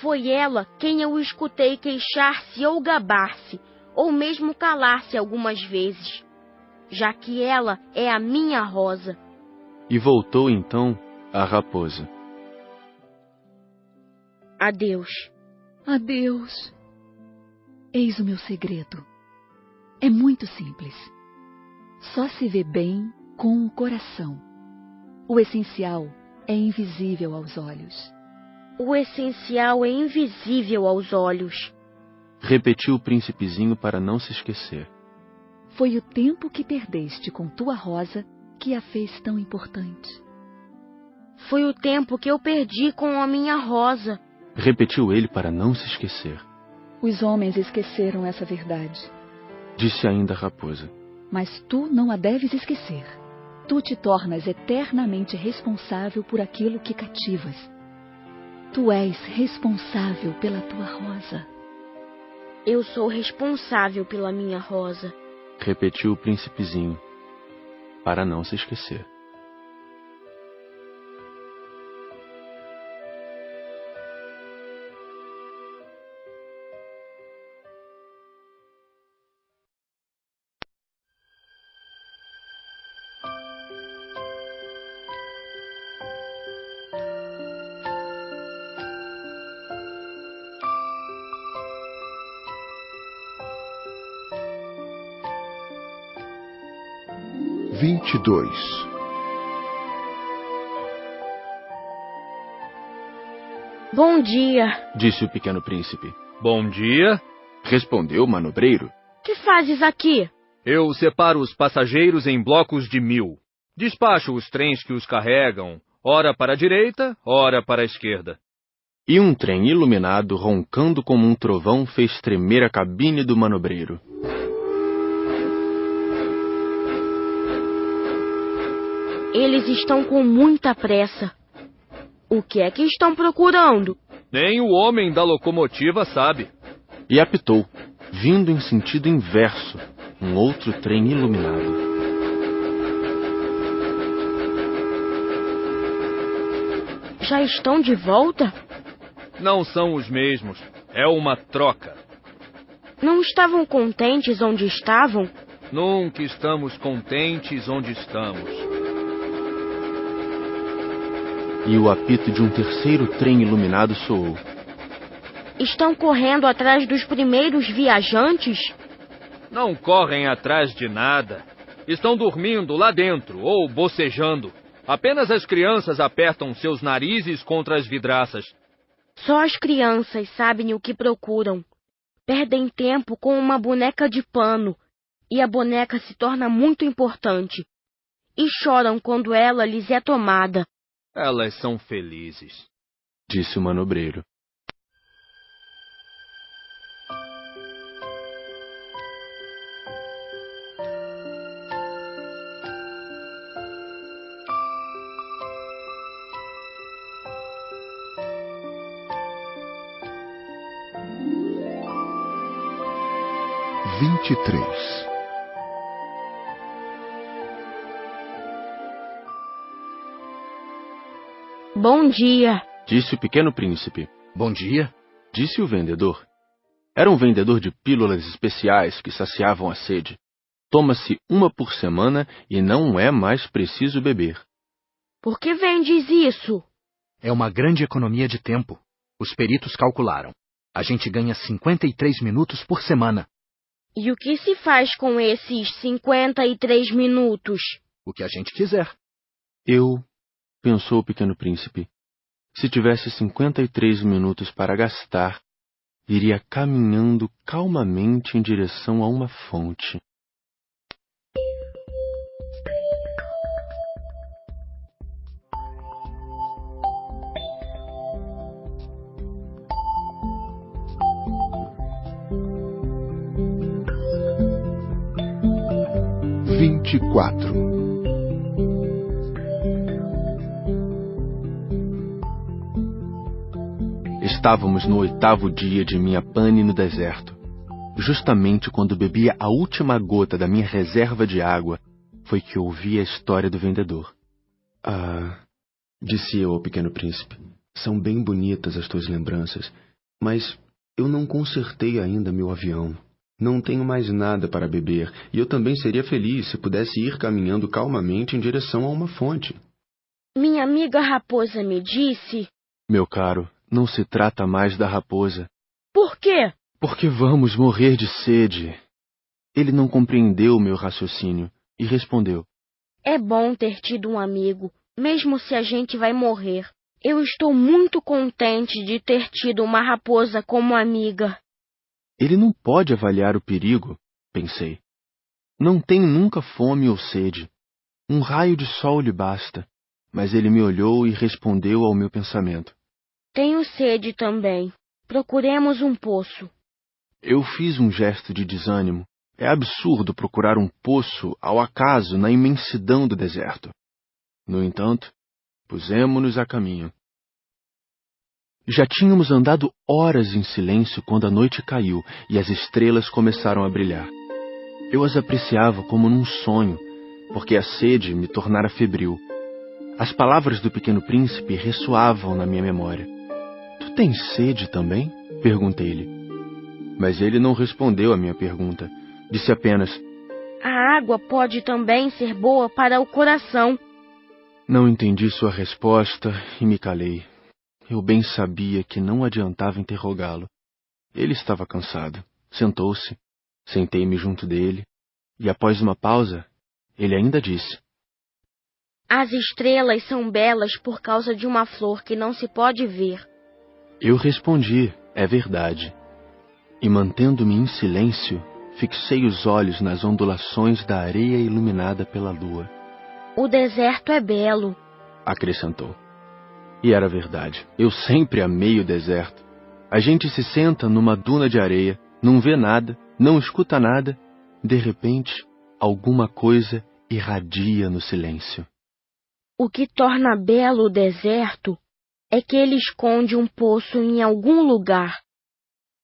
Foi ela quem eu escutei queixar-se ou gabar-se, ou mesmo calar-se algumas vezes, já que ela é a minha rosa. E voltou então a raposa. Adeus. Adeus. Eis o meu segredo. É muito simples. Só se vê bem com o coração. O essencial é invisível aos olhos. O essencial é invisível aos olhos. Repetiu o príncipezinho para não se esquecer. Foi o tempo que perdeste com tua rosa que a fez tão importante. Foi o tempo que eu perdi com a minha rosa. Repetiu ele para não se esquecer. Os homens esqueceram essa verdade. Disse ainda a raposa. Mas tu não a deves esquecer. Tu te tornas eternamente responsável por aquilo que cativas. Tu és responsável pela tua rosa. Eu sou responsável pela minha rosa. Repetiu o príncipezinho, para não se esquecer. Bom dia, disse o pequeno príncipe. Bom dia, respondeu o manobreiro. Que fazes aqui? Eu separo os passageiros em blocos de 1000. Despacho os trens que os carregam, ora para a direita, ora para a esquerda. E um trem iluminado, roncando como um trovão, fez tremer a cabine do manobreiro. Eles estão com muita pressa. O que é que estão procurando? Nem o homem da locomotiva sabe. E apitou, vindo em sentido inverso, um outro trem iluminado. Já estão de volta? Não são os mesmos. É uma troca. Não estavam contentes onde estavam? Nunca estamos contentes onde estamos. E o apito de um terceiro trem iluminado soou. Estão correndo atrás dos primeiros viajantes? Não correm atrás de nada. Estão dormindo lá dentro ou bocejando. Apenas as crianças apertam seus narizes contra as vidraças. Só as crianças sabem o que procuram. Perdem tempo com uma boneca de pano, e a boneca se torna muito importante. E choram quando ela lhes é tomada. Elas são felizes, disse o manobreiro. Bom dia, disse o pequeno príncipe. Bom dia, disse o vendedor. Era um vendedor de pílulas especiais que saciavam a sede. Toma-se uma por semana e não é mais preciso beber. Por que vendes isso? É uma grande economia de tempo. Os peritos calcularam. A gente ganha 53 minutos por semana. E o que se faz com esses 53 minutos? O que a gente quiser. Pensou o pequeno príncipe, se tivesse 53 minutos para gastar, iria caminhando calmamente em direção a uma fonte. Estávamos no 8º dia de minha pane no deserto. Justamente quando bebia a última gota da minha reserva de água, foi que ouvi a história do vendedor. Disse eu ao pequeno príncipe, são bem bonitas as tuas lembranças, mas eu não consertei ainda meu avião. Não tenho mais nada para beber, e eu também seria feliz se pudesse ir caminhando calmamente em direção a uma fonte. Minha amiga raposa me disse... Meu caro, não se trata mais da raposa. Por quê? Porque vamos morrer de sede. Ele não compreendeu meu raciocínio e respondeu. É bom ter tido um amigo, mesmo se a gente vai morrer. Eu estou muito contente de ter tido uma raposa como amiga. Ele não pode avaliar o perigo, pensei. Não tem nunca fome ou sede. Um raio de sol lhe basta. Mas ele me olhou e respondeu ao meu pensamento. Tenho sede também. Procuremos um poço. Eu fiz um gesto de desânimo. É absurdo procurar um poço ao acaso na imensidão do deserto. No entanto, pusemo-nos a caminho. Já tínhamos andado horas em silêncio quando a noite caiu e as estrelas começaram a brilhar. Eu as apreciava como num sonho, porque a sede me tornara febril. As palavras do pequeno príncipe ressoavam na minha memória. Tu tens sede também? Perguntei-lhe. Mas ele não respondeu à minha pergunta. Disse apenas... A água pode também ser boa para o coração. Não entendi sua resposta e me calei. Eu bem sabia que não adiantava interrogá-lo. Ele estava cansado. Sentou-se. Sentei-me junto dele. E após uma pausa, ele ainda disse... As estrelas são belas por causa de uma flor que não se pode ver. Eu respondi, é verdade. E mantendo-me em silêncio, fixei os olhos nas ondulações da areia iluminada pela lua. O deserto é belo, acrescentou. E era verdade. Eu sempre amei o deserto. A gente se senta numa duna de areia, não vê nada, não escuta nada. De repente, alguma coisa irradia no silêncio. O que torna belo o deserto é que ele esconde um poço em algum lugar.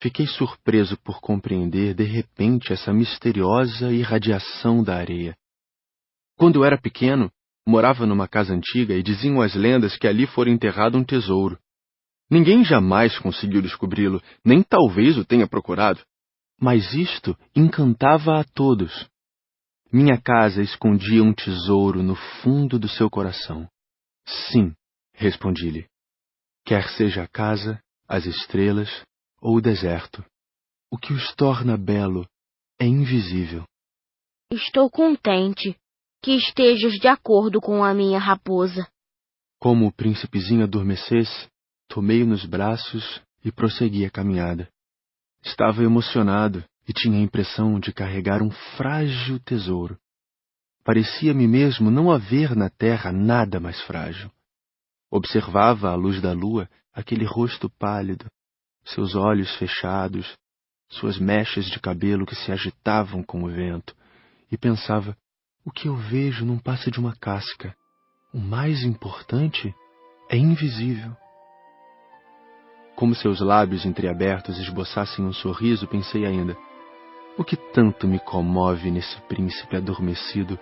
Fiquei surpreso por compreender de repente essa misteriosa irradiação da areia. Quando eu era pequeno, morava numa casa antiga e diziam as lendas que ali fora enterrado um tesouro. Ninguém jamais conseguiu descobri-lo, nem talvez o tenha procurado. Mas isto encantava a todos. Minha casa escondia um tesouro no fundo do seu coração. Sim, respondi-lhe. Quer seja a casa, as estrelas ou o deserto, o que os torna belo é invisível. Estou contente que estejas de acordo com a minha raposa. Como o príncipezinho adormecesse, tomei-o nos braços e prossegui a caminhada. Estava emocionado e tinha a impressão de carregar um frágil tesouro. Parecia-me mesmo não haver na terra nada mais frágil. Observava à luz da lua aquele rosto pálido, seus olhos fechados, suas mechas de cabelo que se agitavam com o vento, e pensava: o que eu vejo não passa de uma casca. O mais importante é invisível. Como seus lábios entreabertos esboçassem um sorriso, pensei ainda: o que tanto me comove nesse príncipe adormecido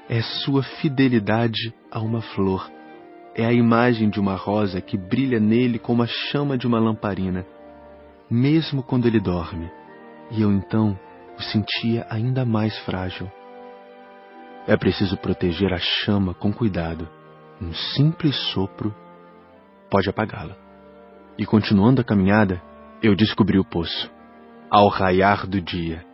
é sua fidelidade a uma flor. É a imagem de uma rosa que brilha nele como a chama de uma lamparina, mesmo quando ele dorme, e eu então o sentia ainda mais frágil. É preciso proteger a chama com cuidado. Um simples sopro pode apagá-la. E continuando a caminhada, eu descobri o poço, ao raiar do dia.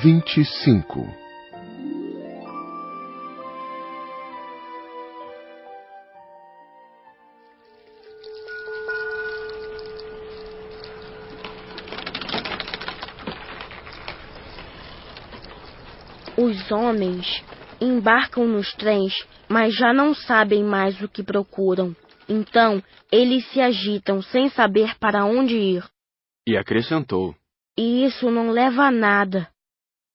(25) Os homens embarcam nos trens, mas já não sabem mais o que procuram. Então, eles se agitam sem saber para onde ir. E acrescentou: E isso não leva a nada.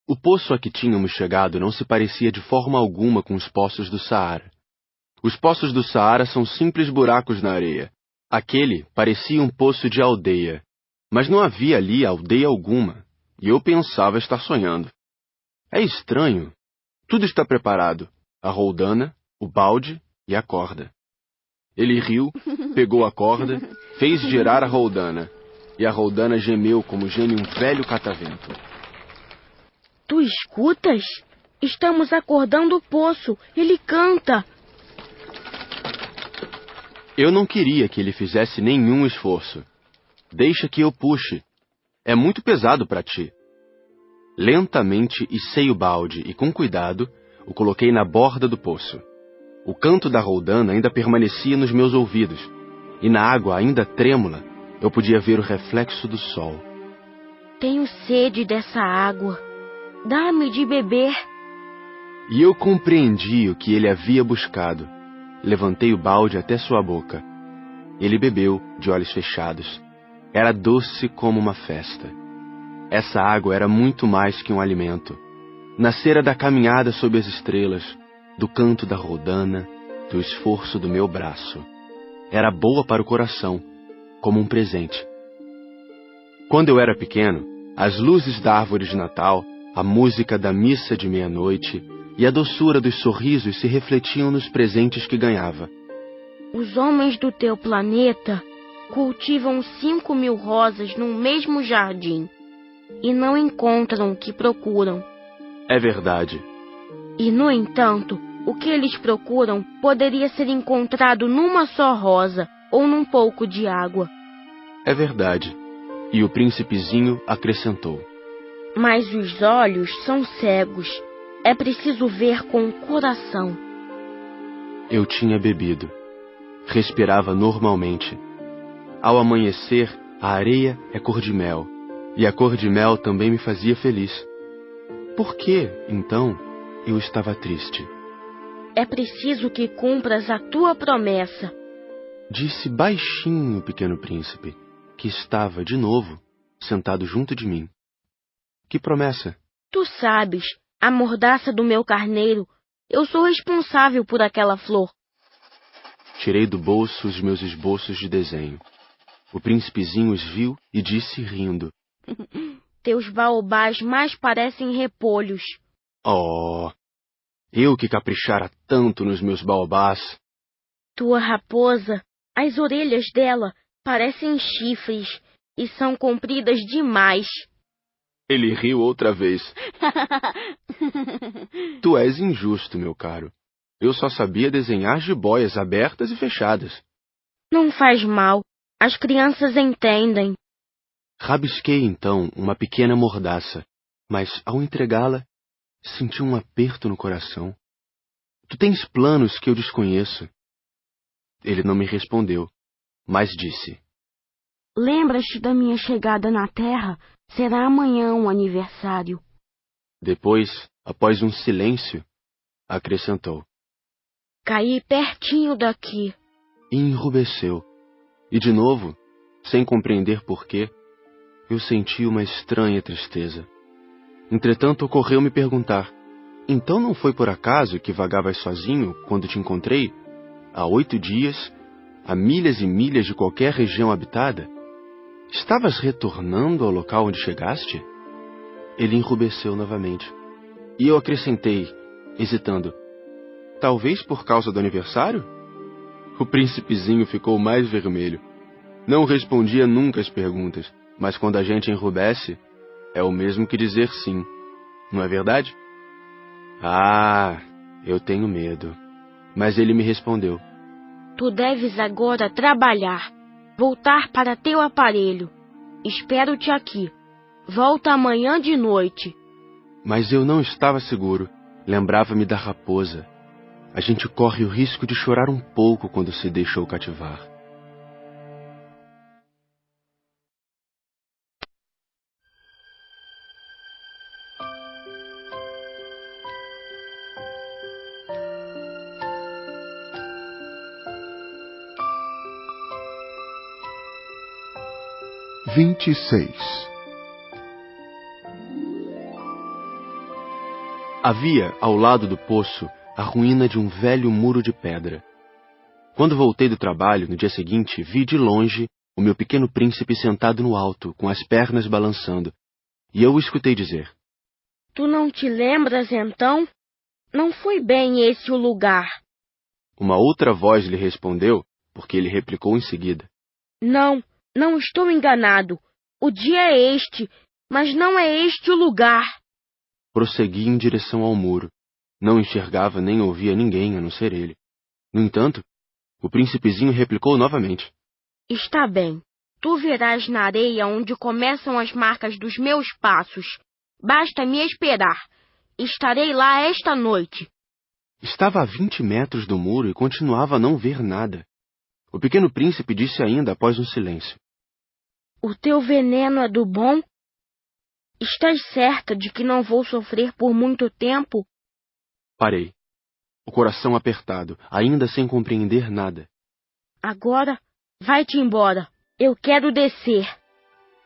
O poço a que tínhamos chegado não se parecia de forma alguma com os poços do Saara. Os poços do Saara são simples buracos na areia. Aquele parecia um poço de aldeia, mas não havia ali aldeia alguma, e eu pensava estar sonhando. É estranho. Tudo está preparado: a roldana, o balde e a corda. Ele riu, pegou a corda, fez girar a roldana, e a roldana gemeu como geme um velho catavento. Tu escutas? Estamos acordando o poço. Ele canta. Eu não queria que ele fizesse nenhum esforço. Deixa que eu puxe. É muito pesado para ti. Lentamente içei o balde e, com cuidado, o coloquei na borda do poço. O canto da roldana ainda permanecia nos meus ouvidos, e na água ainda trêmula eu podia ver o reflexo do sol. Tenho sede dessa água. Dá-me de beber. E eu compreendi o que ele havia buscado. Levantei o balde até sua boca. Ele bebeu, de olhos fechados. Era doce como uma festa. Essa água era muito mais que um alimento. Nascera da caminhada sob as estrelas, do canto da roldana, do esforço do meu braço. Era boa para o coração, como um presente. Quando eu era pequeno, as luzes da árvore de Natal, a música da missa de meia-noite e a doçura dos sorrisos se refletiam nos presentes que ganhava. Os homens do teu planeta cultivam 5.000 rosas no mesmo jardim e não encontram o que procuram. É verdade. E, no entanto, o que eles procuram poderia ser encontrado numa só rosa ou num pouco de água. É verdade. E o príncipezinho acrescentou: Mas os olhos são cegos. É preciso ver com o coração. Eu tinha bebido. Respirava normalmente. Ao amanhecer, a areia é cor de mel. E a cor de mel também me fazia feliz. Por que, então, eu estava triste? É preciso que cumpras a tua promessa. Disse baixinho o pequeno príncipe, que estava, de novo, sentado junto de mim. Que promessa? Tu sabes, a mordaça do meu carneiro. Eu sou responsável por aquela flor. Tirei do bolso os meus esboços de desenho. O príncipezinho os viu e disse rindo: Teus baobás mais parecem repolhos. Oh, eu que caprichara tanto nos meus baobás. Tua raposa, as orelhas dela parecem chifres e são compridas demais. Ele riu outra vez. Tu és injusto, meu caro. Eu só sabia desenhar jiboias abertas e fechadas. Não faz mal. As crianças entendem. Rabisquei, então, uma pequena mordaça, mas, ao entregá-la, senti um aperto no coração. Tu tens planos que eu desconheço. Ele não me respondeu, mas disse: Lembras-te da minha chegada na Terra? Será amanhã um aniversário. Depois, após um silêncio, acrescentou: Caí pertinho daqui. E enrubesceu. E de novo, sem compreender porquê, eu senti uma estranha tristeza. Entretanto, ocorreu-me perguntar: então não foi por acaso que vagavas sozinho quando te encontrei, há 8 dias, a milhas e milhas de qualquer região habitada? Estavas retornando ao local onde chegaste? Ele enrubesceu novamente. E eu acrescentei, hesitando: talvez por causa do aniversário? O príncipezinho ficou mais vermelho. Não respondia nunca às perguntas, mas quando a gente enrubesce, é o mesmo que dizer sim. Não é verdade? Ah, eu tenho medo. Mas ele me respondeu: Tu deves agora trabalhar, voltar para teu aparelho. Espero-te aqui. Volta amanhã de noite. Mas eu não estava seguro. Lembrava-me da raposa. A gente corre o risco de chorar um pouco quando se deixou cativar. Havia, ao lado do poço, a ruína de um velho muro de pedra. Quando voltei do trabalho, no dia seguinte, vi de longe o meu pequeno príncipe sentado no alto, com as pernas balançando, e eu o escutei dizer: Tu não te lembras, então? Não foi bem esse o lugar. Uma outra voz lhe respondeu, porque ele replicou em seguida: Não estou enganado. O dia é este, mas não é este o lugar. Prossegui em direção ao muro. Não enxergava nem ouvia ninguém a não ser ele. No entanto, o príncipezinho replicou novamente: Está bem. Tu verás na areia onde começam as marcas dos meus passos. Basta me esperar. Estarei lá esta noite. Estava a 20 metros do muro e continuava a não ver nada. O pequeno príncipe disse ainda após um silêncio: O teu veneno é do bom? Estás certa de que não vou sofrer por muito tempo? Parei, o coração apertado, ainda sem compreender nada. Agora, vai-te embora. Eu quero descer.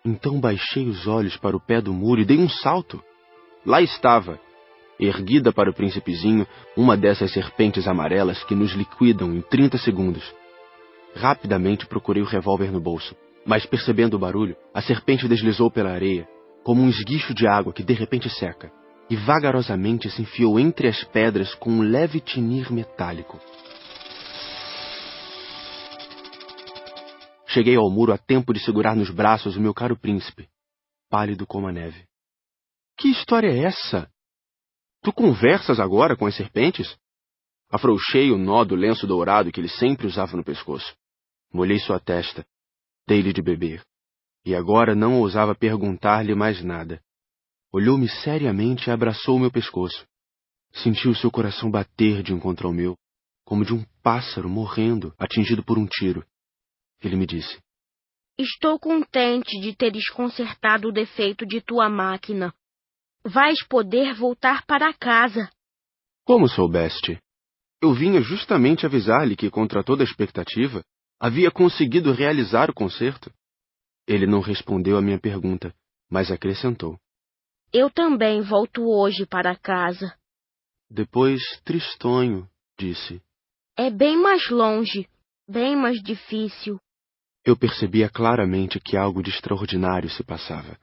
Então baixei os olhos para o pé do muro e dei um salto. Lá estava, erguida para o príncipezinho, uma dessas serpentes amarelas que nos liquidam em 30 segundos. Rapidamente procurei o revólver no bolso, mas percebendo o barulho, a serpente deslizou pela areia, como um esguicho de água que de repente seca, e vagarosamente se enfiou entre as pedras com um leve tinir metálico. Cheguei ao muro a tempo de segurar nos braços o meu caro príncipe, pálido como a neve. Que história é essa? Tu conversas agora com as serpentes? Afrouxei o nó do lenço dourado que ele sempre usava no pescoço. Molhei sua testa, dei-lhe de beber, e agora não ousava perguntar-lhe mais nada. Olhou-me seriamente e abraçou o meu pescoço. Senti o seu coração bater de encontro ao meu, como de um pássaro morrendo, atingido por um tiro. Ele me disse: Estou contente de teres consertado o defeito de tua máquina. Vais poder voltar para casa. Como soubeste? Eu vinha justamente avisar-lhe que, contra toda expectativa, havia conseguido realizar o concerto. Ele não respondeu à minha pergunta, mas acrescentou: Eu também volto hoje para casa. Depois, tristonho, disse: É bem mais longe, bem mais difícil. Eu percebia claramente que algo de extraordinário se passava.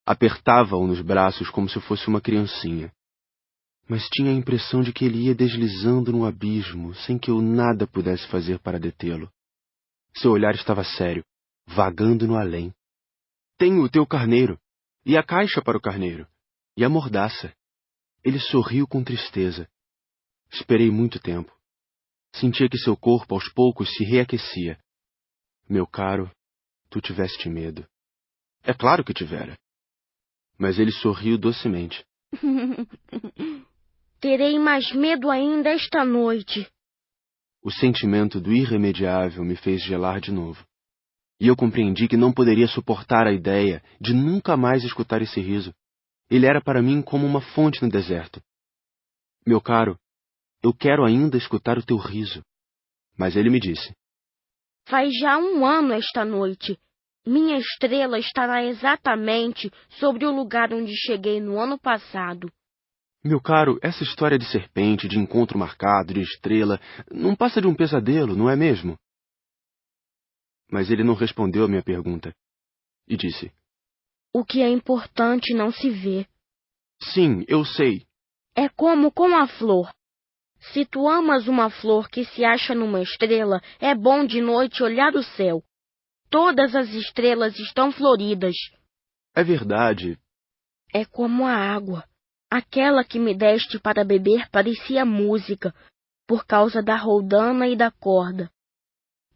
Apertava-o nos braços como se fosse uma criancinha. Mas tinha a impressão de que ele ia deslizando no abismo, sem que eu nada pudesse fazer para detê-lo. Seu olhar estava sério, vagando no além. Tenho o teu carneiro, E a caixa para o carneiro? E a mordaça? Ele sorriu com tristeza. Esperei muito tempo. Sentia que seu corpo aos poucos se reaquecia. Meu caro, tu tiveste medo. É claro que tivera. Mas ele sorriu docemente. Terei mais medo ainda esta noite. O sentimento do irremediável me fez gelar de novo. E eu compreendi que não poderia suportar a ideia de nunca mais escutar esse riso. Ele era para mim como uma fonte no deserto. Meu caro, eu quero ainda escutar o teu riso. Mas ele me disse: Faz já 1 ano esta noite. Minha estrela estará exatamente sobre o lugar onde cheguei no ano passado. Meu caro, essa história de serpente, de encontro marcado, de estrela, não passa de um pesadelo, não é mesmo? Mas ele não respondeu a minha pergunta. E disse: O que é importante não se vê. Sim, eu sei. É como com a flor. Se tu amas uma flor que se acha numa estrela, é bom de noite olhar o céu. Todas as estrelas estão floridas. É verdade. É como a água. Aquela que me deste para beber parecia música, por causa da roldana e da corda.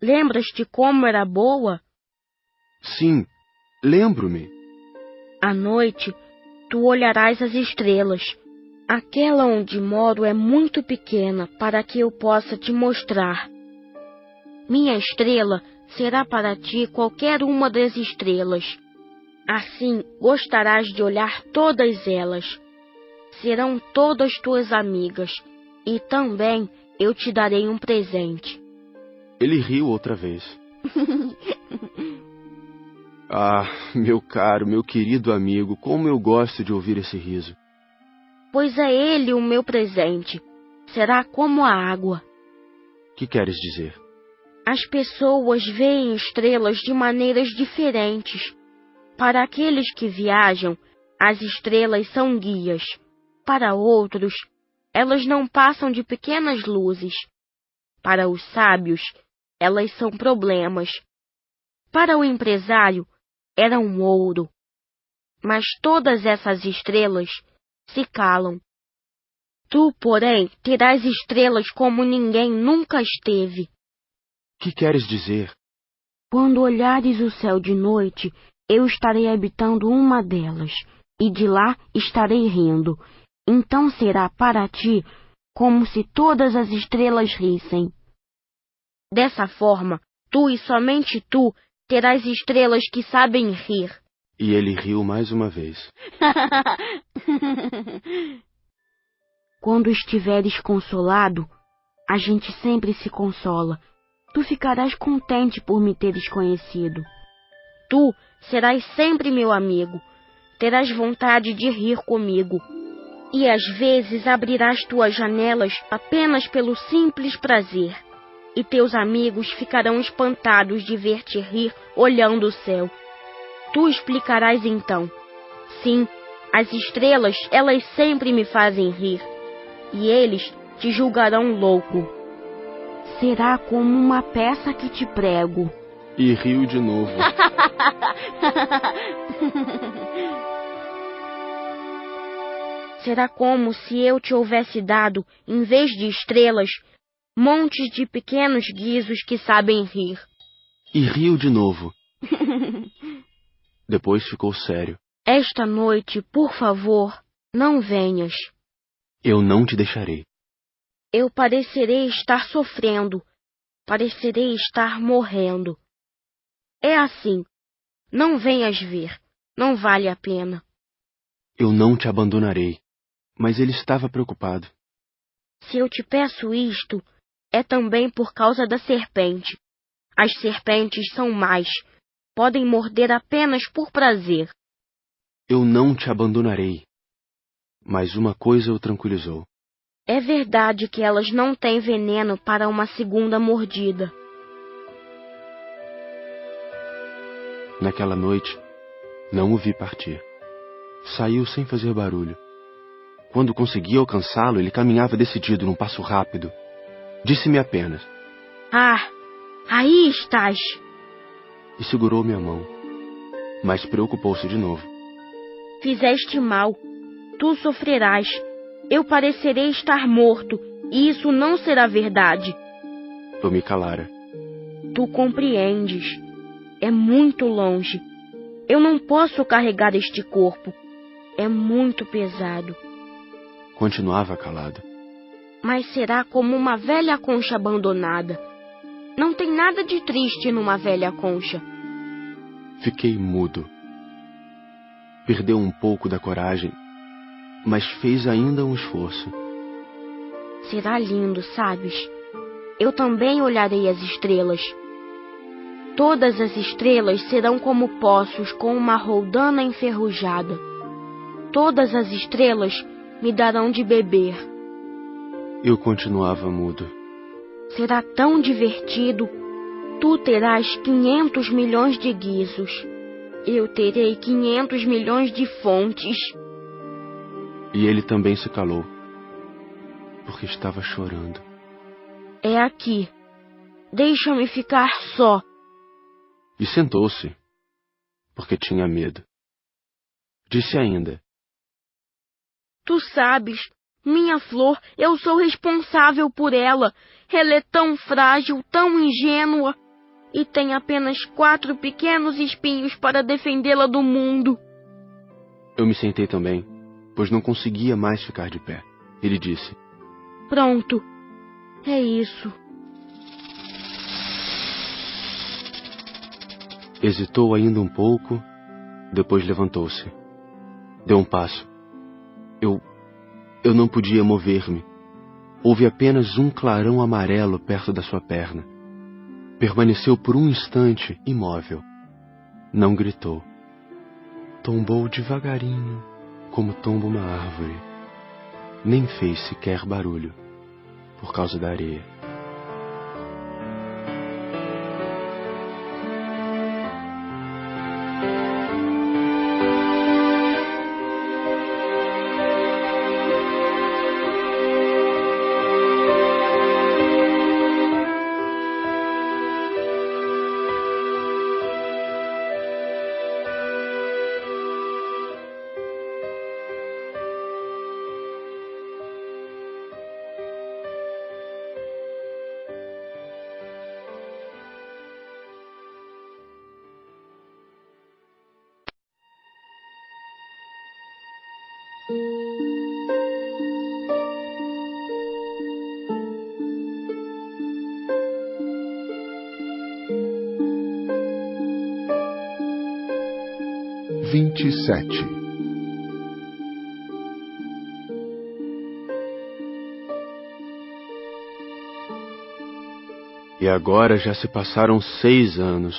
Lembras-te como era boa? Sim, lembro-me. À noite, tu olharás as estrelas. Aquela onde moro é muito pequena para que eu possa te mostrar. Minha estrela será para ti qualquer uma das estrelas. Assim gostarás de olhar todas elas. Serão todas tuas amigas, e também eu te darei um presente. Ele riu outra vez. Ah, meu caro, meu querido amigo, como eu gosto de ouvir esse riso. Pois é ele o meu presente. Será como a água. Que queres dizer? As pessoas veem estrelas de maneiras diferentes. Para aqueles que viajam, as estrelas são guias. Para outros, elas não passam de pequenas luzes. Para os sábios, elas são problemas. Para o empresário, eram ouro. Mas todas essas estrelas se calam. Tu, porém, terás estrelas como ninguém nunca esteve. Que queres dizer? Quando olhares o céu de noite, eu estarei habitando uma delas, e de lá estarei rindo. Então será para ti como se todas as estrelas rissem. Dessa forma, tu e somente tu terás estrelas que sabem rir. E ele riu mais uma vez. Quando estiveres consolado, a gente sempre se consola. Tu ficarás contente por me teres conhecido. Tu serás sempre meu amigo. Terás vontade de rir comigo. E às vezes abrirás tuas janelas apenas pelo simples prazer. E teus amigos ficarão espantados de ver-te rir olhando o céu. Tu explicarás então: sim, as estrelas, elas sempre me fazem rir. E eles te julgarão louco. Será como uma peça que te prego. E riu de novo. Será como se eu te houvesse dado, em vez de estrelas, montes de pequenos guizos que sabem rir. E riu de novo. Depois ficou sério. Esta noite, por favor, não venhas. Eu não te deixarei. Eu parecerei estar sofrendo. Parecerei estar morrendo. É assim. Não venhas ver. Não vale a pena. Eu não te abandonarei. Mas ele estava preocupado. Se eu te peço isto, é também por causa da serpente. As serpentes são más. Podem morder apenas por prazer. Eu não te abandonarei. Mas uma coisa o tranquilizou. É verdade que elas não têm veneno para uma segunda mordida. Naquela noite, não o vi partir. Saiu sem fazer barulho. Quando consegui alcançá-lo, ele caminhava decidido num passo rápido. Disse-me apenas: Ah, aí estás! E segurou minha mão. Mas preocupou-se de novo. Fizeste mal. Tu sofrerás. Eu parecerei estar morto, e isso não será verdade. Eu me calara. Tu compreendes. É muito longe. Eu não posso carregar este corpo. É muito pesado. Continuava calado. Mas será como uma velha concha abandonada. Não tem nada de triste numa velha concha. Fiquei mudo. Perdeu um pouco da coragem, mas fez ainda um esforço. Será lindo, sabes? Eu também olharei as estrelas. Todas as estrelas serão como poços com uma roldana enferrujada. Todas as estrelas me darão de beber. Eu continuava mudo. Será tão divertido. Tu terás 500 milhões de guizos. Eu terei 500 milhões de fontes. E ele também se calou, porque estava chorando. É aqui. Deixa-me ficar só. E sentou-se, porque tinha medo. Disse ainda: Tu sabes, minha flor, eu sou responsável por ela. Ela é tão frágil, tão ingênua, e tem apenas 4 pequenos espinhos para defendê-la do mundo. Eu me sentei também, pois não conseguia mais ficar de pé. Ele disse: Pronto, é isso. Hesitou ainda um pouco, depois levantou-se. Deu um passo. Eu não podia mover-me. Houve apenas um clarão amarelo perto da sua perna. Permaneceu por um instante imóvel. Não gritou. Tombou devagarinho, como tomba uma árvore. Nem fez sequer barulho, por causa da areia. E agora já se passaram 6 anos.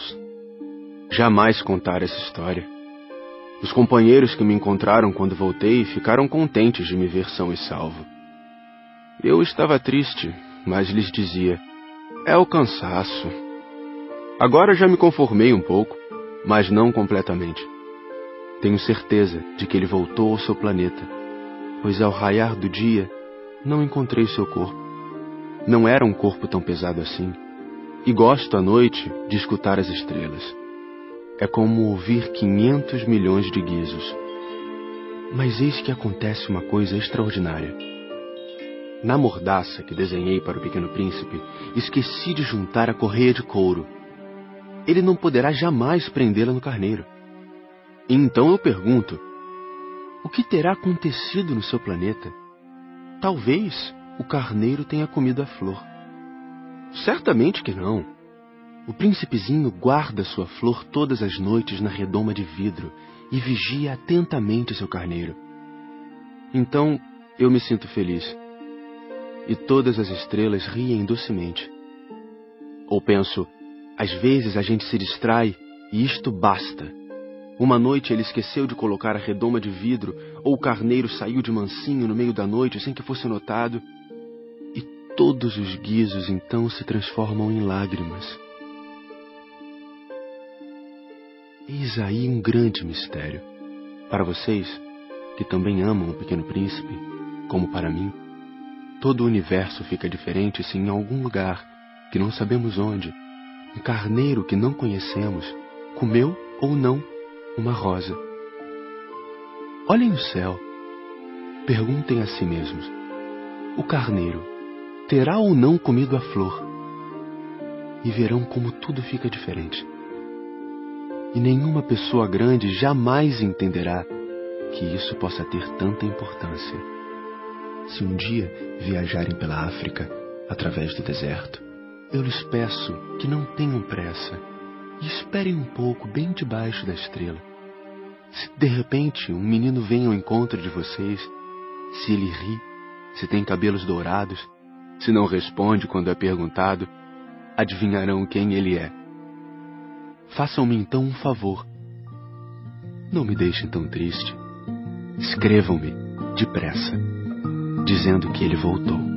Jamais contar essa história. Os companheiros que me encontraram quando voltei ficaram contentes de me ver são e salvo. Eu estava triste, mas lhes dizia: é o cansaço. Agora já me conformei um pouco, mas não completamente. Tenho certeza de que ele voltou ao seu planeta, pois ao raiar do dia não encontrei seu corpo. Não era um corpo tão pesado assim. E gosto à noite de escutar as estrelas. É como ouvir 500 milhões de guizos. Mas eis que acontece uma coisa extraordinária. Na mordaça que desenhei para o Pequeno Príncipe, esqueci de juntar a correia de couro. Ele não poderá jamais prendê-la no carneiro. E então eu pergunto: o que terá acontecido no seu planeta? Talvez o carneiro tenha comido a flor. Certamente que não. O príncipezinho guarda sua flor todas as noites na redoma de vidro e vigia atentamente seu carneiro. Então eu me sinto feliz. E todas as estrelas riem docemente. Ou penso: às vezes a gente se distrai e isto basta. Uma noite ele esqueceu de colocar a redoma de vidro, ou o carneiro saiu de mansinho no meio da noite sem que fosse notado. E todos os guizos então se transformam em lágrimas. Eis aí um grande mistério. Para vocês, que também amam o Pequeno Príncipe, como para mim, todo o universo fica diferente se em algum lugar, que não sabemos onde, um carneiro que não conhecemos comeu ou não uma rosa. Olhem o céu. Perguntem a si mesmos: o carneiro terá ou não comido a flor? E verão como tudo fica diferente. E nenhuma pessoa grande jamais entenderá que isso possa ter tanta importância. Se um dia viajarem pela África, através do deserto, eu lhes peço que não tenham pressa e esperem um pouco bem debaixo da estrela. Se de repente um menino vem ao encontro de vocês, se ele ri, se tem cabelos dourados, se não responde quando é perguntado, adivinharão quem ele é. Façam-me então um favor. Não me deixem tão triste. Escrevam-me depressa, dizendo que ele voltou.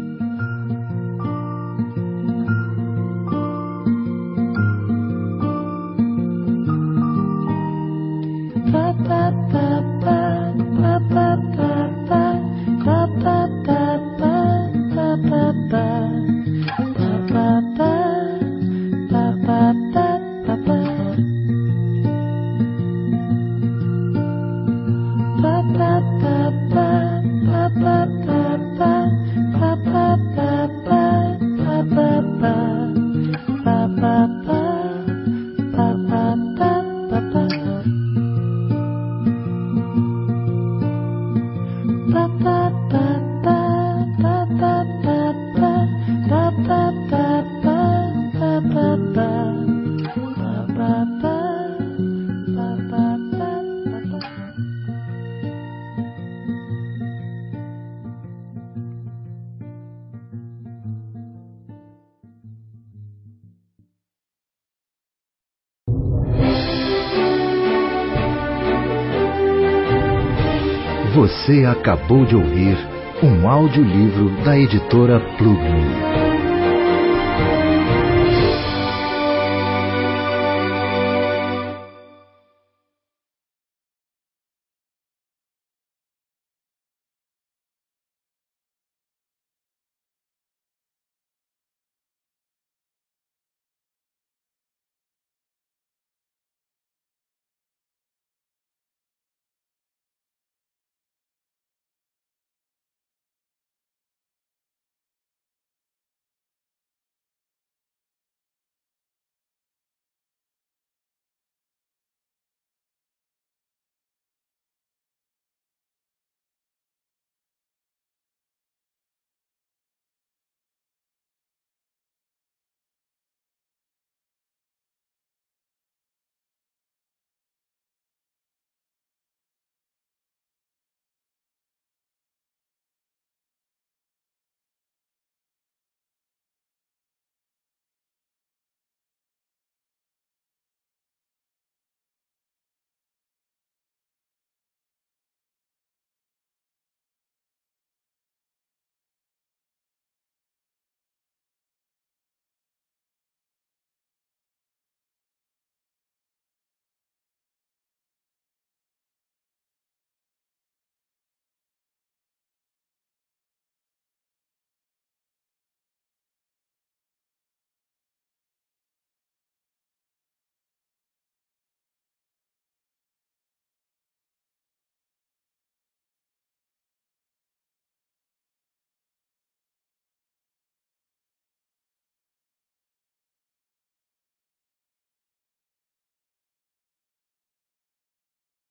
Você acabou de ouvir um audiolivro da editora Plugmo.